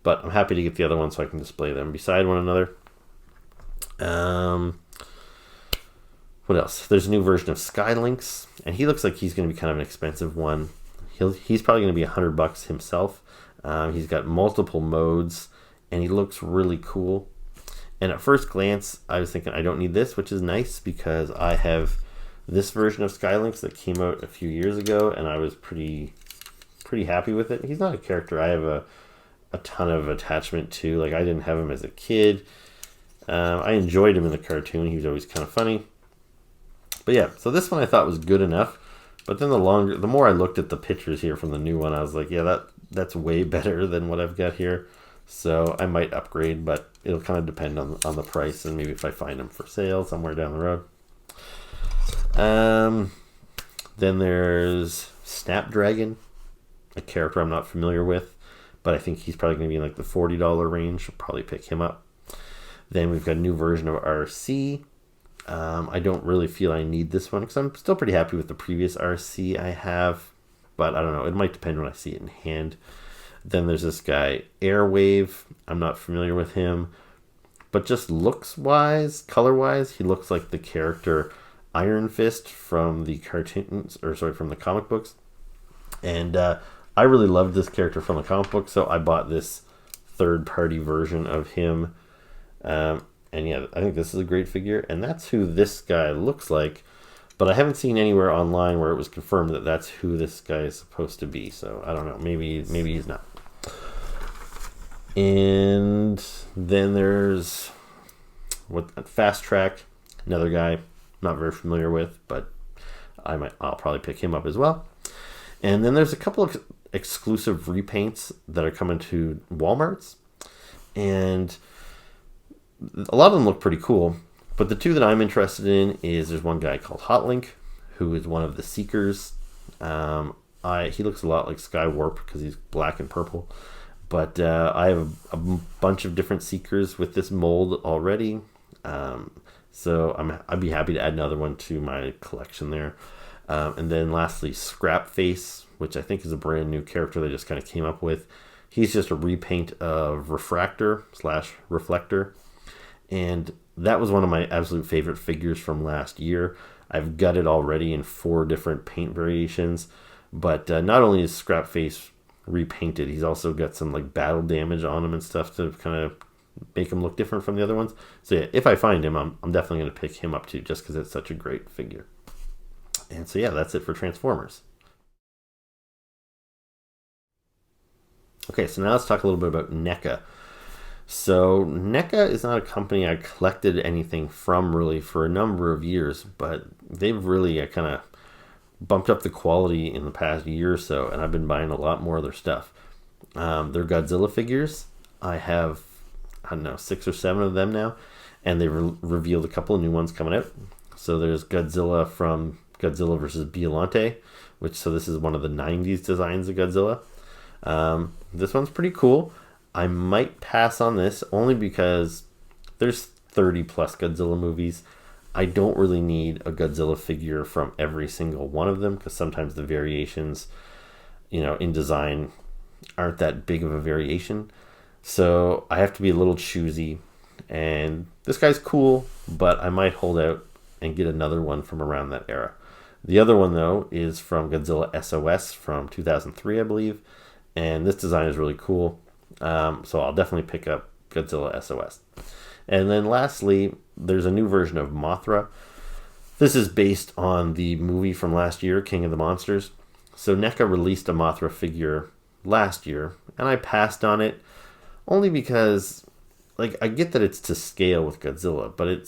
S1: But I'm happy to get the other one so I can display them beside one another. What else? There's a new version of Skylynx, and he looks like he's going to be kind of an expensive one. He's probably going to be $100 himself. He's got multiple modes, and he looks really cool. And at first glance, I was thinking I don't need this, which is nice because I have this version of Skylynx that came out a few years ago, and I was pretty happy with it. He's not a character I have a ton of attachment to. Like, I didn't have him as a kid. I enjoyed him in the cartoon. He was always kind of funny. But yeah, so this one I thought was good enough. But then the more I looked at the pictures here from the new one, I was like, yeah, that's way better than what I've got here. So I might upgrade, but it'll kind of depend on the price and maybe if I find them for sale somewhere down the road. Then there's Snapdragon, a character I'm not familiar with, but I think he's probably going to be in like the $40 range. I'll probably pick him up. Then we've got a new version of RC. I don't really feel I need this one because I'm still pretty happy with the previous RC I have, but I don't know. It might depend when I see it in hand. Then there's this guy, Airwave. I'm not familiar with him, but just looks-wise, color-wise, he looks like the character Iron Fist from the cartoons, from the comic books. And I really loved this character from the comic book, so I bought this third-party version of him. And yeah, I think this is a great figure, and that's who this guy looks like. But I haven't seen anywhere online where it was confirmed that that's who this guy is supposed to be. So I don't know. Maybe he's not. And then there's Fast Track, another guy not very familiar with, but I'll probably pick him up as well. And then there's a couple of exclusive repaints that are coming to Walmarts, and a lot of them look pretty cool. But the two that I'm interested in is there's one guy called Hotlink, who is one of the Seekers. He looks a lot like Skywarp because he's black and purple. But I have a bunch of different Seekers with this mold already. So I'd be happy to add another one to my collection there. And then lastly, Scrapface, which I think is a brand new character they just kind of came up with. He's just a repaint of Refractor/Reflector. And that was one of my absolute favorite figures from last year. I've got it already in 4 different paint variations. But not only is Scrapface repainted, he's also got some like battle damage on him and stuff to kind of make him look different from the other ones. So yeah, if I find him, I'm definitely going to pick him up too, just because it's such a great figure. And so yeah, that's it for Transformers. Okay, so now let's talk a little bit about NECA. So NECA is not a company I collected anything from really for a number of years, but they've really kind of bumped up the quality in the past year or so, and I've been buying a lot more of their stuff. Their Godzilla figures, I have, 6 or 7 of them now, and they've revealed a couple of new ones coming out. So there's Godzilla from Godzilla vs. Biollante, this is one of the 90s designs of Godzilla. This one's pretty cool. I might pass on this only because there's 30 plus Godzilla movies. I don't really need a Godzilla figure from every single one of them because sometimes the variations, in design aren't that big of a variation. So I have to be a little choosy. And this guy's cool, but I might hold out and get another one from around that era. The other one, though, is from Godzilla SOS from 2003, I believe. And this design is really cool. So I'll definitely pick up Godzilla SOS. And then lastly, there's a new version of Mothra. This is based on the movie from last year, King of the Monsters. So NECA released a Mothra figure last year, and I passed on it only because, I get that it's to scale with Godzilla, but it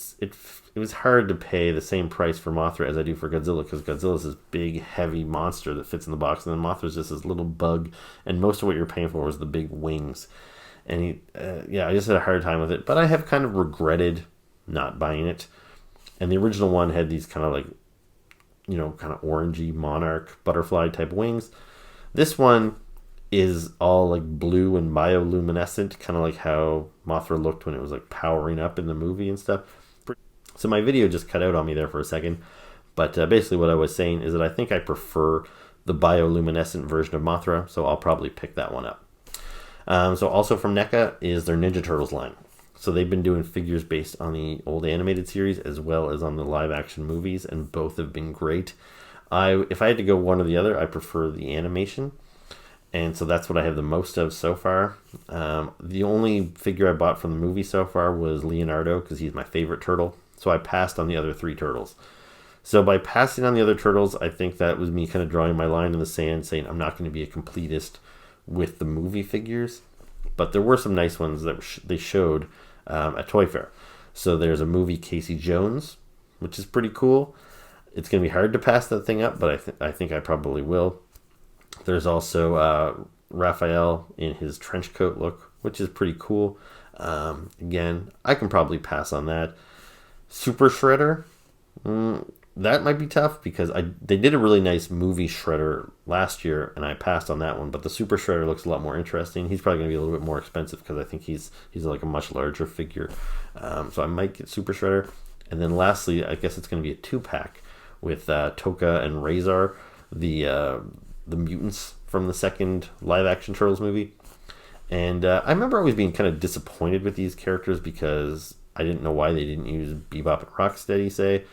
S1: was hard to pay the same price for Mothra as I do for Godzilla, because Godzilla's this big, heavy monster that fits in the box, and then Mothra's just this little bug, and most of what you're paying for was the big wings. And I just had a hard time with it, but I have kind of regretted not buying it. And the original one had these kind of kind of orangey monarch butterfly type wings. This one is all blue and bioluminescent, kind of like how Mothra looked when it was powering up in the movie and stuff. So my video just cut out on me there for a second, but basically what I was saying is that I think I prefer the bioluminescent version of Mothra, so I'll probably pick that one up. So also from NECA is their Ninja Turtles line. So they've been doing figures based on the old animated series as well as on the live action movies, and both have been great. If I had to go one or the other, I prefer the animation. and so that's what I have the most of so far. The only figure I bought from the movie so far was Leonardo because he's my favorite turtle. So I passed on the other three turtles. So by passing on the other turtles, I think that was me kind of drawing my line in the sand, saying I'm not going to be a completist with the movie figures. But there were some nice ones that they showed at Toy Fair. So there's a movie Casey Jones, which is pretty cool. It's going to be hard to pass that thing up, but I think I probably will. There's also Raphael in his trench coat look, which is pretty cool. Again, I can probably pass on that. Super Shredder, that might be tough because they did a really nice movie Shredder last year, and I passed on that one. But the Super Shredder looks a lot more interesting. He's probably going to be a little bit more expensive because I think he's like a much larger figure. So I might get Super Shredder. And then lastly, I guess it's going to be a 2-pack with Toka and Razor, the mutants from the second live-action Turtles movie. And I remember always being kind of disappointed with these characters because I didn't know why they didn't use Bebop and Rocksteady, say.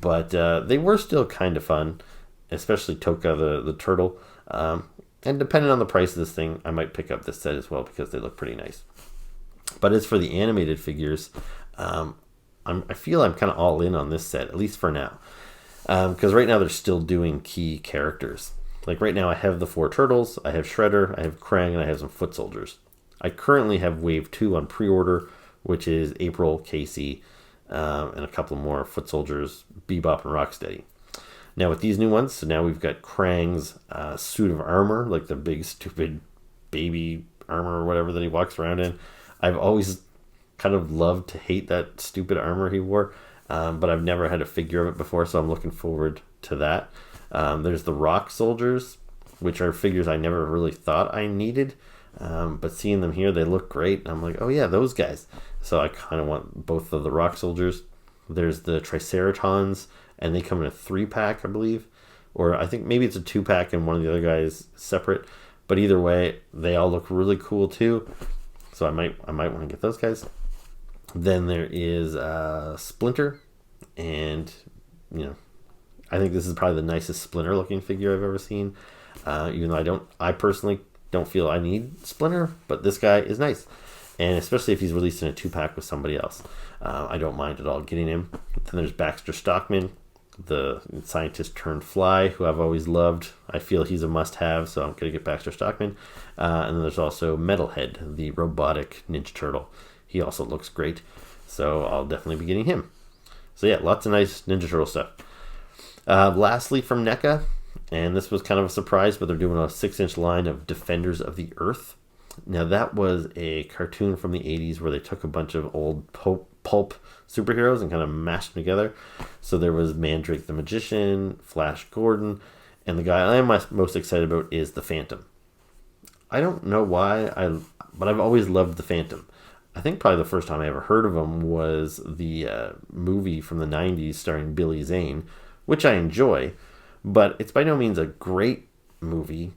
S1: But they were still kind of fun, especially Toka, the turtle. And depending on the price of this thing, I might pick up this set as well because they look pretty nice. But as for the animated figures, I feel I'm kind of all in on this set, at least for now. Because right now they're still doing key characters. Like right now I have the 4 turtles, I have Shredder, I have Krang, and I have some foot soldiers. I currently have Wave 2 on pre-order, which is April, Casey, and a couple more foot soldiers, Bebop and Rocksteady. Now with these new ones, so now we've got Krang's suit of armor, like the big stupid baby armor or whatever that he walks around in. I've always kind of loved to hate that stupid armor he wore, but I've never had a figure of it before, so I'm looking forward to that. There's the Rock Soldiers, which are figures I never really thought I needed, but seeing them here, they look great. I'm like, oh yeah, those guys. So I kind of want both of the Rock Soldiers. There's the Triceratons, and they come in a 3-pack, I believe. Or I think maybe it's a 2-pack and one of the other guys separate. But either way, they all look really cool too. So I might want to get those guys. Then there is Splinter. And, I think this is probably the nicest Splinter looking figure I've ever seen. Even though I personally don't feel I need Splinter, but this guy is nice. And especially if he's released in a 2-pack with somebody else. I don't mind at all getting him. Then there's Baxter Stockman, the scientist turned fly, who I've always loved. I feel he's a must-have, so I'm going to get Baxter Stockman. And then there's also Metalhead, the robotic Ninja Turtle. He also looks great, so I'll definitely be getting him. So yeah, lots of nice Ninja Turtle stuff. Lastly, from NECA, and this was kind of a surprise, but they're doing a 6-inch line of Defenders of the Earth. Now that was a cartoon from the 80s where they took a bunch of old pulp superheroes and kind of mashed them together. So there was Mandrake the Magician, Flash Gordon, and the guy I'm most excited about is the Phantom. I don't know why, but I've always loved the Phantom. I think probably the first time I ever heard of him was the movie from the 90s starring Billy Zane, which I enjoy, but it's by no means a great movie.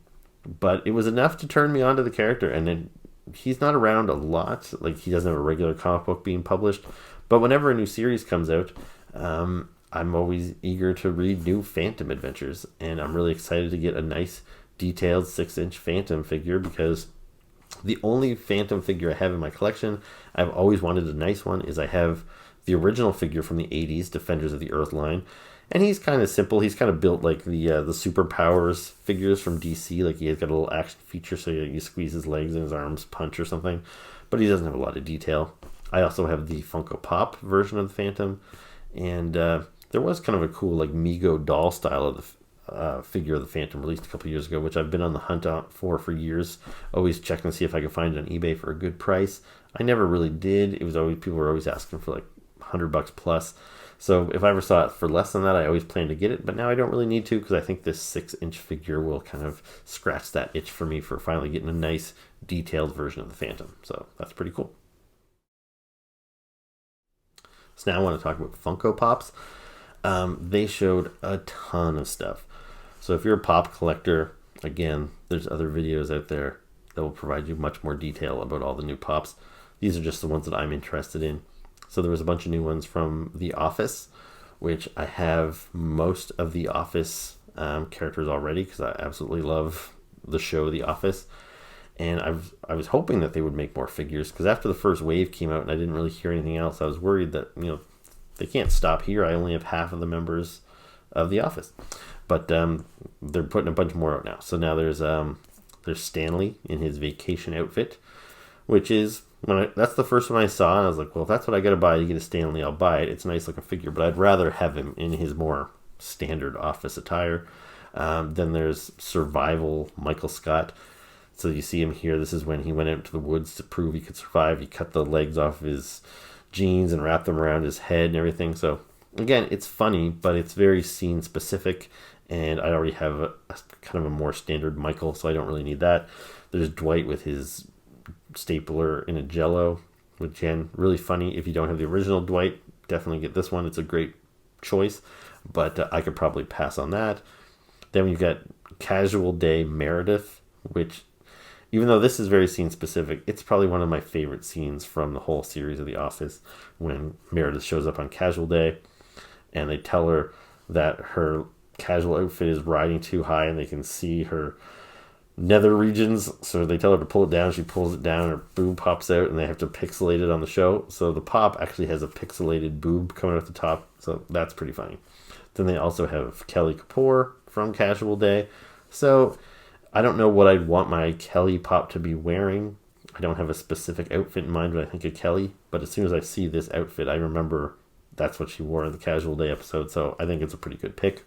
S1: But it was enough to turn me on to the character, and then he's not around a lot. Like, he doesn't have a regular comic book being published. But whenever a new series comes out, I'm always eager to read new Phantom adventures. And I'm really excited to get a nice, detailed 6-inch Phantom figure, because the only Phantom figure I have in my collection, I've always wanted a nice one, is I have the original figure from the 80s, Defenders of the Earth line. And he's kind of simple. He's kind of built like the Superpowers figures from DC. Like, he's got a little action feature, so you squeeze his legs and his arms punch or something. But he doesn't have a lot of detail. I also have the Funko Pop version of the Phantom. And there was kind of a cool like Mego doll style of the figure of the Phantom released a couple years ago, which I've been on the hunt out for years. Always checking to see if I could find it on eBay for a good price. I never really did. It was always, people were always asking for like $100 plus. So if I ever saw it for less than that, I always planned to get it. But now I don't really need to, because I think this 6-inch figure will kind of scratch that itch for me for finally getting a nice detailed version of the Phantom. So that's pretty cool. So now I want to talk about Funko Pops. They showed a ton of stuff. So if you're a pop collector, again, there's other videos out there that will provide you much more detail about all the new Pops. These are just the ones that I'm interested in. So there was a bunch of new ones from The Office, which I have most of The Office characters already, because I absolutely love the show The Office. And I was hoping that they would make more figures, because after the first wave came out and I didn't really hear anything else, I was worried that, they can't stop here. I only have half of the members of The Office. But they're putting a bunch more out now. So now there's Stanley in his vacation outfit, which is, that's the first one I saw, and I was like, well, if that's what I got to buy to get a Stanley, I'll buy it. It's a nice looking figure, but I'd rather have him in his more standard office attire. Then there's Survival Michael Scott. So you see him here. This is when he went out to the woods to prove he could survive. He cut the legs off his jeans and wrapped them around his head and everything. So again, it's funny, but it's very scene specific. And I already have a kind of a more standard Michael, so I don't really need that. There's Dwight with his stapler in a Jello, which, again, really funny. If you don't have the original Dwight, definitely get this one. It's a great choice, but I could probably pass on that. Then we've got Casual Day Meredith, which, even though this is very scene specific, it's probably one of my favorite scenes from the whole series of The Office, when Meredith shows up on Casual Day and they tell her that her casual outfit is riding too high and they can see her nether regions, so they tell her to pull it down. She pulls it down, her boob pops out, and they have to pixelate it on the show. So the pop actually has a pixelated boob coming out the top, so that's pretty funny. Then they also have Kelly Kapoor from Casual Day. So I don't know what I'd want my Kelly pop to be wearing. I don't have a specific outfit in mind when I think of Kelly, but as soon as I see this outfit, I remember that's what she wore in the Casual Day episode, so I think it's a pretty good pick.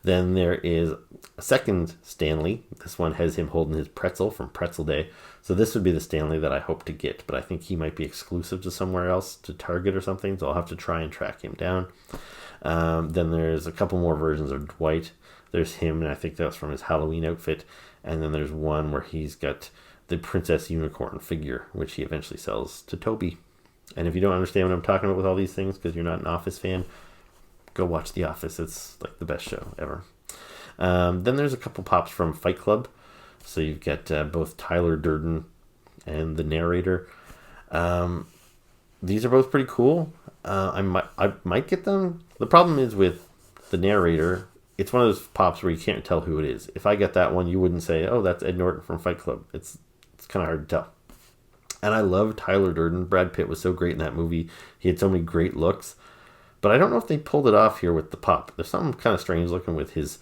S1: Then there is a second Stanley. This one has him holding his pretzel from Pretzel Day. So this would be the Stanley that I hope to get, but I think he might be exclusive to somewhere else, to Target or something, so I'll have to try and track him down. Then there's a couple more versions of Dwight. There's him, and I think that's from his Halloween outfit. And then there's one where he's got the Princess Unicorn figure, which he eventually sells to Toby. And if you don't understand what I'm talking about with all these things, because you're not an Office fan, go watch The Office. It's like the best show ever. Then there's a couple pops from Fight Club. So you've got both Tyler Durden and the narrator. These are both pretty cool. I might get them. The problem is with the narrator, it's one of those pops where you can't tell who it is. If I get that one, you wouldn't say, oh, that's Ed Norton from Fight Club. It's kind of hard to tell. And I love Tyler Durden. Brad Pitt was so great in that movie. He had so many great looks. But I don't know if they pulled it off here with the pop. There's something kind of strange looking with his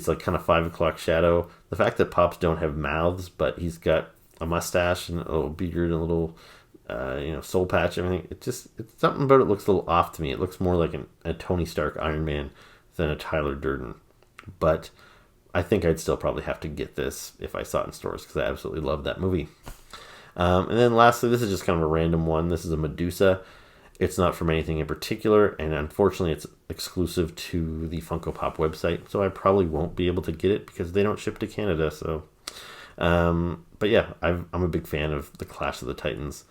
S1: like kind of 5 o'clock shadow. The fact that pops don't have mouths, but he's got a mustache and a little beard and a little soul patch, everything. It's something about it looks a little off to me. It looks more like a Tony Stark Iron Man than a Tyler Durden. But I think I'd still probably have to get this if I saw it in stores, because I absolutely love that movie. And then lastly, this is just kind of a random one. This is a Medusa. It's not from anything in particular, and unfortunately it's exclusive to the Funko Pop website, so I probably won't be able to get it because they don't ship to Canada. So, but yeah, I'm a big fan of the Clash of the Titans,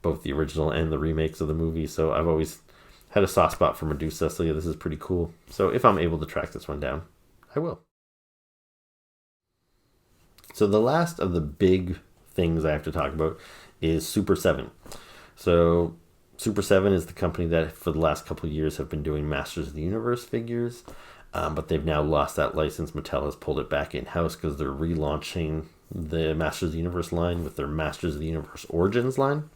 S1: both the original and the remakes of the movie, so I've always had a soft spot for Medusa, so yeah, this is pretty cool. So if I'm able to track this one down, I will. So the last of the big things I have to talk about is Super 7. So Super 7 is the company that for the last couple of years have been doing Masters of the Universe figures, but they've now lost that license. Mattel has pulled it back in-house because they're relaunching the Masters of the Universe line with their Masters of the Universe Origins line,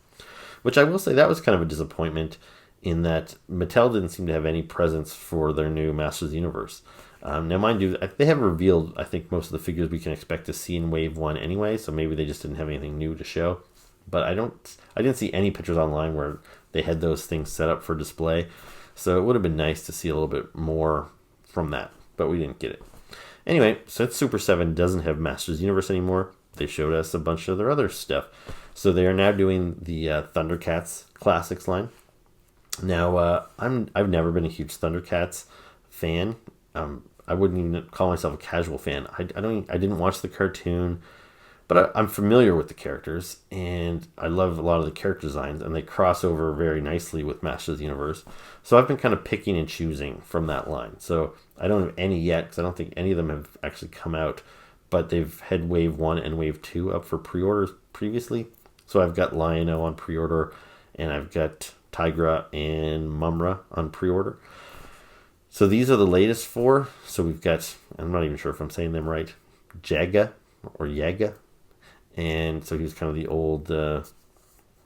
S1: which I will say that was kind of a disappointment in that Mattel didn't seem to have any presence for their new Masters of the Universe. Now, mind you, they have revealed, I think, most of the figures we can expect to see in Wave 1 anyway, so maybe they just didn't have anything new to show. But I didn't see any pictures online where they had those things set up for display. So it would have been nice to see a little bit more from that, but we didn't get it. Anyway, since Super 7 doesn't have Masters Universe anymore, they showed us a bunch of their other stuff. So they are now doing the Thundercats Classics line. Now, I've never been a huge Thundercats fan. I wouldn't even call myself a casual fan. I didn't watch the cartoon, but I'm familiar with the characters, and I love a lot of the character designs, and they cross over very nicely with Masters of the Universe. So I've been kind of picking and choosing from that line. So I don't have any yet, because I don't think any of them have actually come out, but they've had Wave 1 and Wave 2 up for pre-orders previously. So I've got Lion-O on pre-order, and I've got Tigra and Mumra on pre-order. So these are the latest 4. So we've got, I'm not even sure if I'm saying them right, Jaga or Yaga, and so he was kind of the old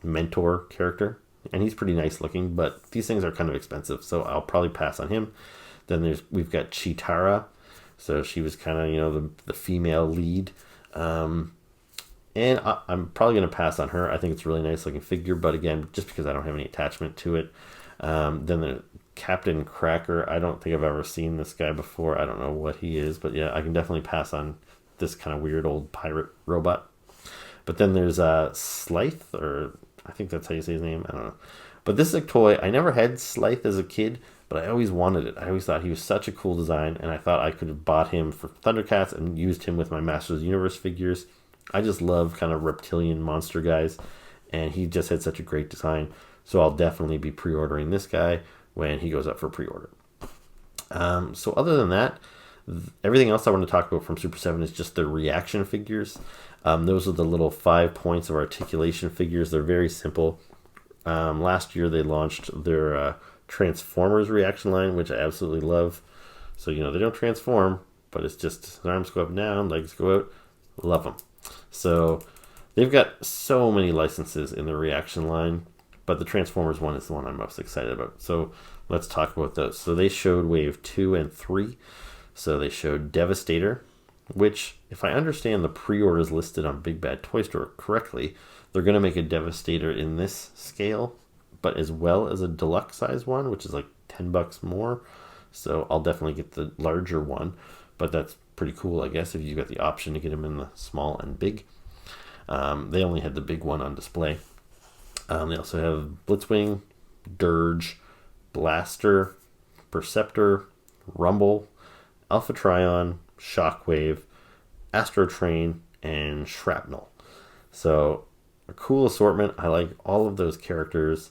S1: mentor character, and he's pretty nice looking, but these things are kind of expensive, so I'll probably pass on him. Then we've got Chitara, so she was kind of the female lead, and I'm probably going to pass on her. I think it's a really nice looking figure, but again, just because I don't have any attachment to it. Then the Captain Cracker, I don't think I've ever seen this guy before. I don't know what he is, but yeah, I can definitely pass on this kind of weird old pirate robot. But then there's Slythe, or I think that's how you say his name. I don't know. But this is a toy. I never had Slythe as a kid, but I always wanted it. I always thought he was such a cool design, and I thought I could have bought him for Thundercats and used him with my Masters of the Universe figures. I just love kind of reptilian monster guys, and he just had such a great design. So I'll definitely be pre-ordering this guy when he goes up for pre-order. So other than that, everything else I want to talk about from Super 7 is just the reaction figures. Those are the little 5 points of articulation figures. They're very simple. Last year they launched their Transformers reaction line, which I absolutely love. So, they don't transform, but it's just their arms go up and down, legs go out. Love them. So they've got so many licenses in the reaction line, but the Transformers one is the one I'm most excited about. So let's talk about those. So they showed Wave 2 and 3. So they showed Devastator, which, if I understand the pre-orders listed on Big Bad Toy Store correctly, they're going to make a Devastator in this scale, but as well as a deluxe size one, which is like $10 more. So I'll definitely get the larger one, but that's pretty cool, I guess, if you've got the option to get them in the small and big. They only had the big one on display. They also have Blitzwing, Dirge, Blaster, Perceptor, Rumble, Alpha Trion, Shockwave, Astro Train, and Shrapnel. So a cool assortment. I like all of those characters.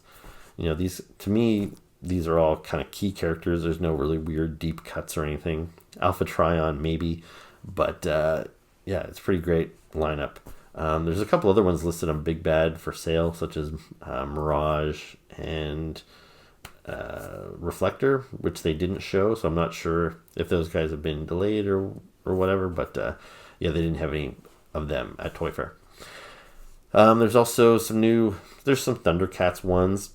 S1: These, to me, these are all kind of key characters. There's no really weird deep cuts or anything. Alpha Trion maybe, but yeah, it's pretty great lineup. There's a couple other ones listed on Big Bad for sale, such as Mirage and Reflector, which they didn't show, so I'm not sure if those guys have been delayed or whatever, but yeah, they didn't have any of them at Toy Fair. There's also there's some Thundercats ones,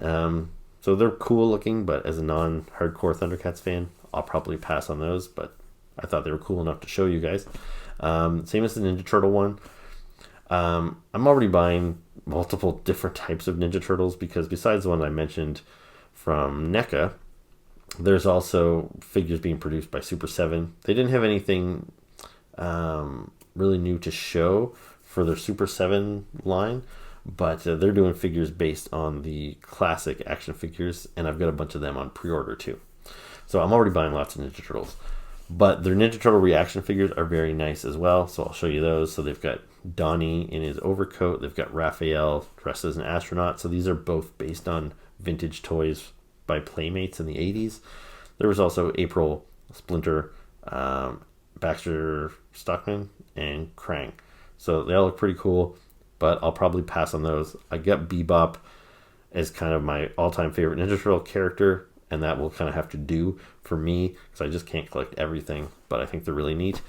S1: so they're cool looking, but as a non-hardcore Thundercats fan, I'll probably pass on those, but I thought they were cool enough to show you guys. Same as the Ninja Turtle one. I'm already buying multiple different types of Ninja Turtles, because besides the one I mentioned from NECA, there's also figures being produced by Super 7. They didn't have anything really new to show for their Super 7 line, but they're doing figures based on the classic action figures, and I've got a bunch of them on pre-order too. So I'm already buying lots of Ninja Turtles. But their Ninja Turtle reaction figures are very nice as well, so I'll show you those. So they've got Donnie in his overcoat. They've got Raphael dressed as an astronaut. So these are both based on vintage toys by Playmates in the 80s. There was also April, Splinter, Baxter Stockman, and Krang. So they all look pretty cool, but I'll probably pass on those. I got Bebop as kind of my all-time favorite Ninja Turtle character, and that will kind of have to do for me, because I just can't collect everything, but I think they're really neat.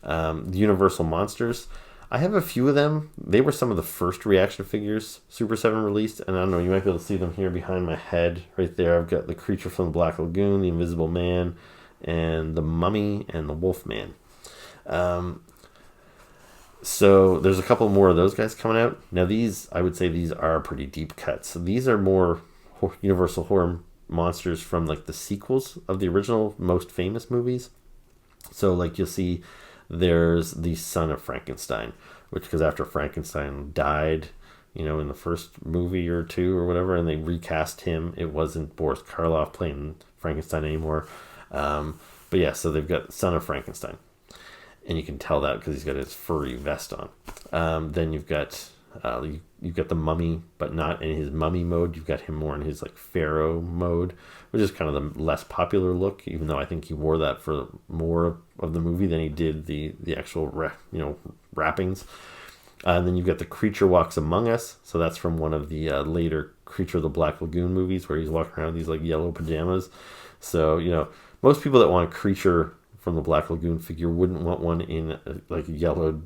S1: The Universal Monsters, I have a few of them. They were some of the first reaction figures Super 7 released, and I don't know, you might be able to see them here behind my head right there. I've got the Creature from the Black Lagoon, the Invisible Man, and the Mummy, and the Wolfman. So there's a couple more of those guys coming out. Now these, I would say these are pretty deep cuts. So these are more Universal Horror monsters from like the sequels of the original most famous movies. So like you'll see there's the son of Frankenstein, which, because after Frankenstein died, in the first movie or two or whatever, and they recast him, it wasn't Boris Karloff playing Frankenstein anymore. But yeah, so they've got son of Frankenstein, and you can tell that because he's got his furry vest on. Then you've got the Mummy, but not in his mummy mode. You've got him more in his like pharaoh mode, which is kind of the less popular look, even though I think he wore that for more of the movie than he did the actual wrappings. And then you've got the Creature Walks Among Us, so that's from one of the later Creature of the Black Lagoon movies, where he's walking around in these like yellow pajamas. So most people that want Creature from the Black Lagoon figure. Wouldn't want one in like yellow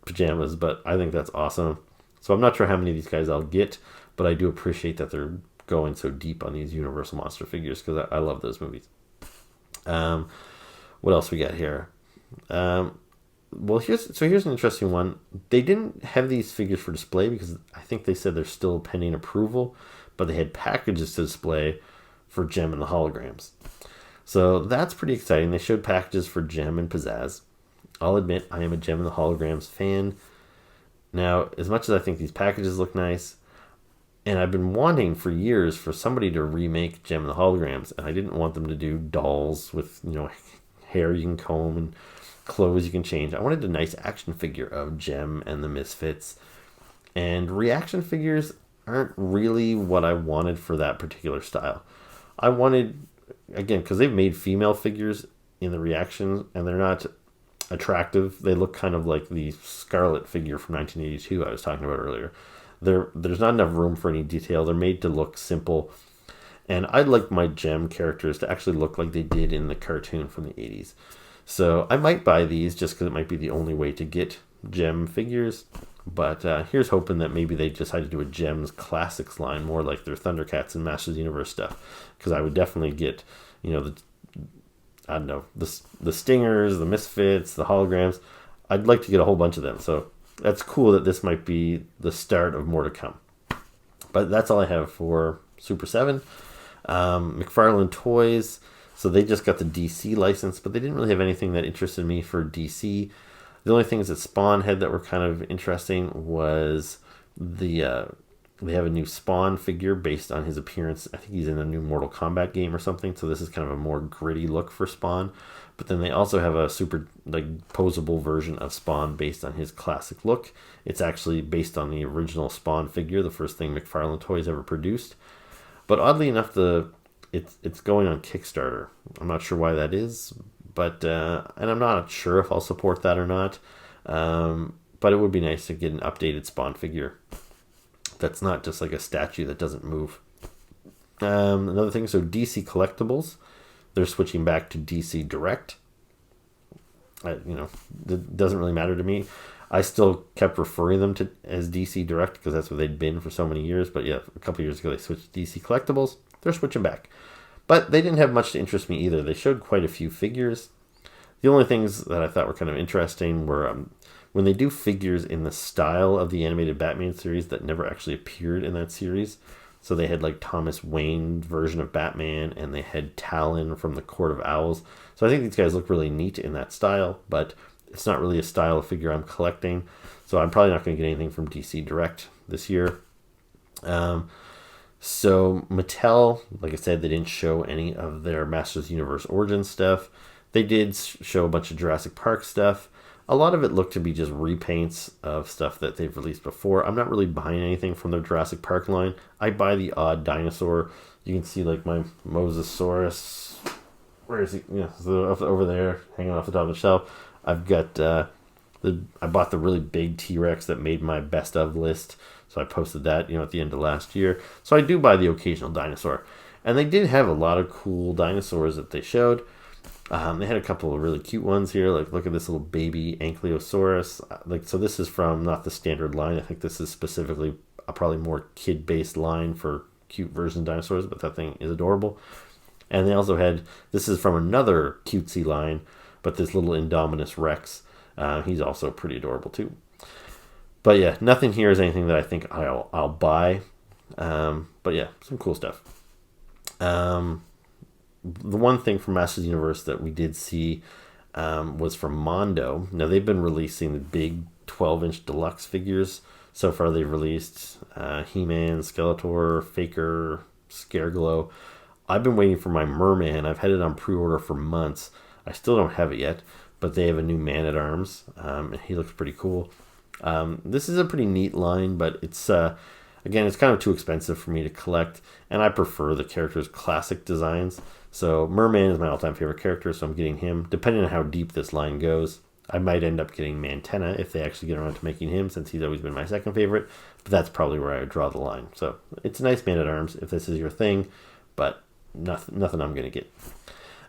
S1: pajamas, but I think that's awesome. So I'm not sure how many of these guys I'll get, but I do appreciate that they're going so deep on these Universal Monster figures because I love those movies. What else we got here? Well, here's an interesting one. They didn't have these figures for display because I think they said they're still pending approval, but they had packages to display for Gem and the holograms. So that's pretty exciting. They showed packages for Gem and Pizzazz. I'll admit I am a Gem and the holograms fan. Now, as much as I think these packages look nice, and I've been wanting for years for somebody to remake Gem and the holograms, and I didn't want them to do dolls with, hair you can comb and clothes you can change. I wanted a nice action figure of Gem and the Misfits. And reaction figures aren't really what I wanted for that particular style. I wanted, again, because they've made female figures in the reaction, and they're not attractive. They look kind of like the Scarlet figure from 1982 I was talking about earlier. There's not enough room for any detail. They're made to look simple. And I'd like my Gem characters to actually look like they did in the cartoon from the 80s. So I might buy these just because it might be the only way to get Gem figures. But here's hoping that maybe they decide to do a Gems Classics line, more like their Thundercats and Masters of the Universe stuff. Because I would definitely get, the Stingers, the Misfits, the holograms. I'd like to get a whole bunch of them. So that's cool that this might be the start of more to come. But that's all I have for Super 7. McFarlane Toys. So they just got the DC license, but they didn't really have anything that interested me for DC. The only things that Spawn had that were kind of interesting was they have a new Spawn figure based on his appearance. I think he's in a new Mortal Kombat game or something. So this is kind of a more gritty look for Spawn. But then they also have a super posable version of Spawn based on his classic look. It's actually based on the original Spawn figure, the first thing McFarlane Toys ever produced. But oddly enough, it's going on Kickstarter. I'm not sure why that is, but and I'm not sure if I'll support that or not. But it would be nice to get an updated Spawn figure that's not just like a statue that doesn't move. Another thing, so DC Collectibles, they're switching back to DC Direct. It doesn't really matter to me. I still kept referring them to as DC Direct because that's what they'd been for so many years. But yeah, a couple years ago they switched to DC Collectibles. They're switching back. But they didn't have much to interest me either. They showed quite a few figures. The only things that I thought were kind of interesting were when they do figures in the style of the animated Batman series that never actually appeared in that series. So they had like Thomas Wayne version of Batman, and they had Talon from the Court of Owls. So I think these guys look really neat in that style, but it's not really a style of figure I'm collecting. So I'm probably not going to get anything from DC Direct this year. So Mattel, like I said, they didn't show any of their Masters of the Universe Origin stuff. They did show a bunch of Jurassic Park stuff. A lot of it looked to be just repaints of stuff that they've released before. I'm not really buying anything from their Jurassic Park line. I buy the odd dinosaur. You can see like my Mosasaurus. Where is he? Over there, hanging off the top of the shelf. I've got I bought the really big T-Rex that made my best of list. So I posted that, at the end of last year. So I do buy the occasional dinosaur. And they did have a lot of cool dinosaurs that they showed. They had a couple of really cute ones here. Like, look at this little baby Ankylosaurus. So this is from not the standard line. I think this is specifically a probably more kid-based line for cute version of dinosaurs. But that thing is adorable. And they also had, this is from another cutesy line, but this little Indominus Rex. He's also pretty adorable too. But yeah, nothing here is anything that I think I'll buy. But yeah, some cool stuff. The one thing from Masters of the Universe that we did see was from Mondo. Now they've been releasing the big 12-inch deluxe figures. So far they've released He-Man, Skeletor, Faker, Scareglow. I've been waiting for my Merman. I've had it on pre-order for months. I still don't have it yet, but they have a new Man-at-Arms. And he looks pretty cool. This is a pretty neat line, but it's again, it's kind of too expensive for me to collect, and I prefer the character's classic designs. So Merman is my all-time favorite character, so I'm getting him. Depending on how deep this line goes, I might end up getting Mantenna if they actually get around to making him, since he's always been my second favorite. But that's probably where I would draw the line. So it's a nice Man-at-Arms if this is your thing, but nothing I'm going to get.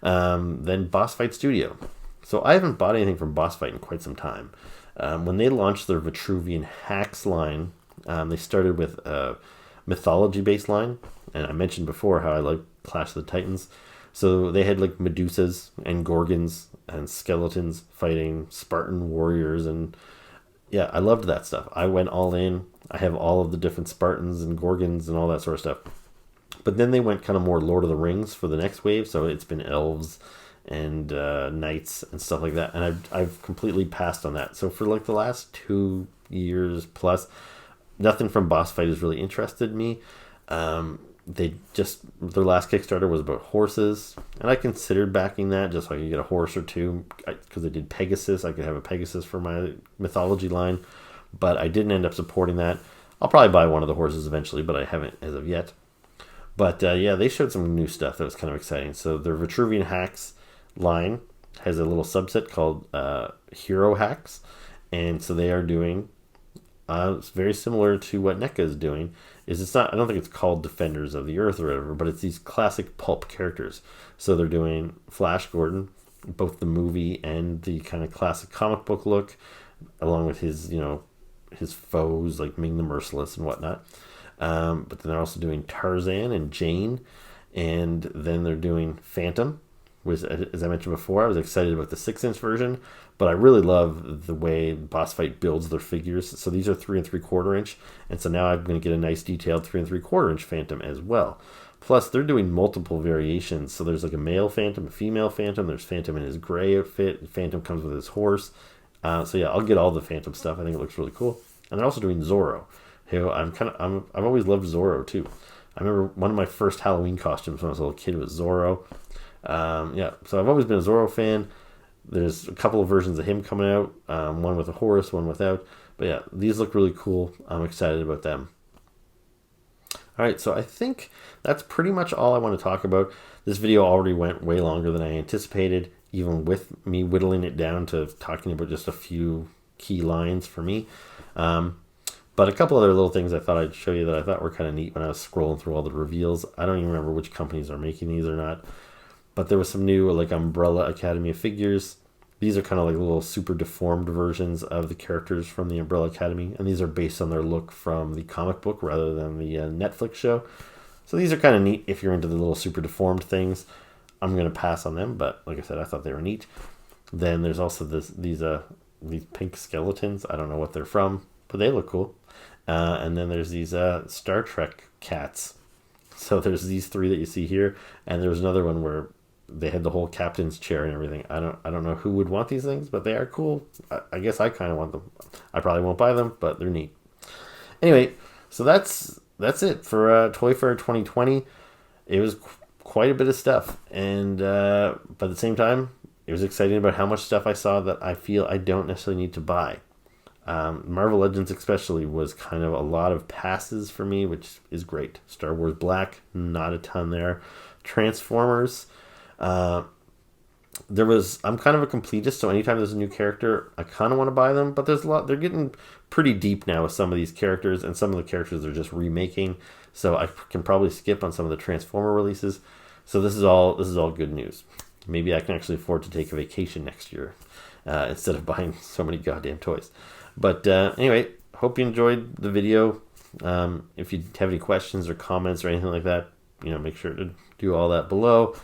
S1: Then Boss Fight Studio. So I haven't bought anything from Boss Fight in quite some time. When they launched their Vitruvian Hacks line, they started with a mythology-based line, and I mentioned before how I like Clash of the Titans. So they had like Medusas and Gorgons and skeletons fighting Spartan warriors, and yeah, I loved that stuff. I went all in. I have all of the different Spartans and Gorgons and all that sort of stuff. But then they went kind of more Lord of the Rings for the next wave, so it's been elves and knights and stuff like that, and I've completely passed on that. So for like the last 2 years plus, nothing from Boss Fight has really interested me. They just, their last Kickstarter was about horses, and I considered backing that just so I could get a horse or two, because they did Pegasus. I could have a Pegasus for my mythology line, but I didn't end up supporting that. I'll probably buy one of the horses eventually, but I haven't as of yet. But yeah, they showed some new stuff that was kind of exciting. So their Vitruvian Hacks line has a little subset called Hero Hacks, and so they are doing it's very similar to what NECA is doing. It's not, I don't think it's called Defenders of the Earth or whatever, but it's these classic pulp characters. So they're doing Flash Gordon, both the movie and the kind of classic comic book look, along with his, his foes like Ming the Merciless and whatnot. But then they're also doing Tarzan and Jane, and then they're doing Phantom, which, as I mentioned before, I was excited about the 6-inch version, but I really love the way Boss Fight builds their figures. So these are 3 3/4 inch, and so now I'm going to get a nice detailed 3 3/4 inch Phantom as well. Plus, they're doing multiple variations. So there's like a male Phantom, a female Phantom. There's Phantom in his gray outfit. Phantom comes with his horse. So yeah, I'll get all the Phantom stuff. I think it looks really cool. And they're also doing Zorro, who I've always loved Zorro too. I remember one of my first Halloween costumes when I was a little kid was Zorro. Yeah, so I've always been a Zorro fan. There's a couple of versions of him coming out, one with a horse, one without. But yeah, these look really cool. I'm excited about them. All right, so I think that's pretty much all I want to talk about. This video already went way longer than I anticipated, even with me whittling it down to talking about just a few key lines for me. But a couple other little things I thought I'd show you that I thought were kind of neat when I was scrolling through all the reveals. I don't even remember which companies are making these or not. But there was some new like Umbrella Academy of figures. These are kind of like little super deformed versions of the characters from the Umbrella Academy. And these are based on their look from the comic book rather than the Netflix show. So these are kind of neat if you're into the little super deformed things. I'm going to pass on them, but like I said, I thought they were neat. Then there's also these pink skeletons. I don't know what they're from, but they look cool. And then there's these Star Trek cats. So there's these 3 that you see here, and there was another one where they had the whole captain's chair and everything. I don't know who would want these things, but they are cool. I guess I kind of want them. I probably won't buy them, but they're neat. Anyway, so that's it for Toy Fair 2020. It was quite a bit of stuff, and but at the same time, it was exciting about how much stuff I saw that I feel I don't necessarily need to buy. Marvel Legends especially was kind of a lot of passes for me, which is great. Star Wars Black, not a ton there. Transformers, I'm kind of a completist, so anytime there's a new character, I kind of want to buy them, but there's a lot, they're getting pretty deep now with some of these characters, and some of the characters they're just remaking, so I can probably skip on some of the Transformer releases. So this is all good news. Maybe I can actually afford to take a vacation next year, instead of buying so many goddamn toys. But anyway, hope you enjoyed the video. If you have any questions or comments or anything like that, make sure to do all that below.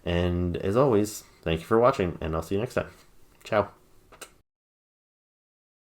S1: And as always, thank you for watching, and I'll see you next time. Ciao.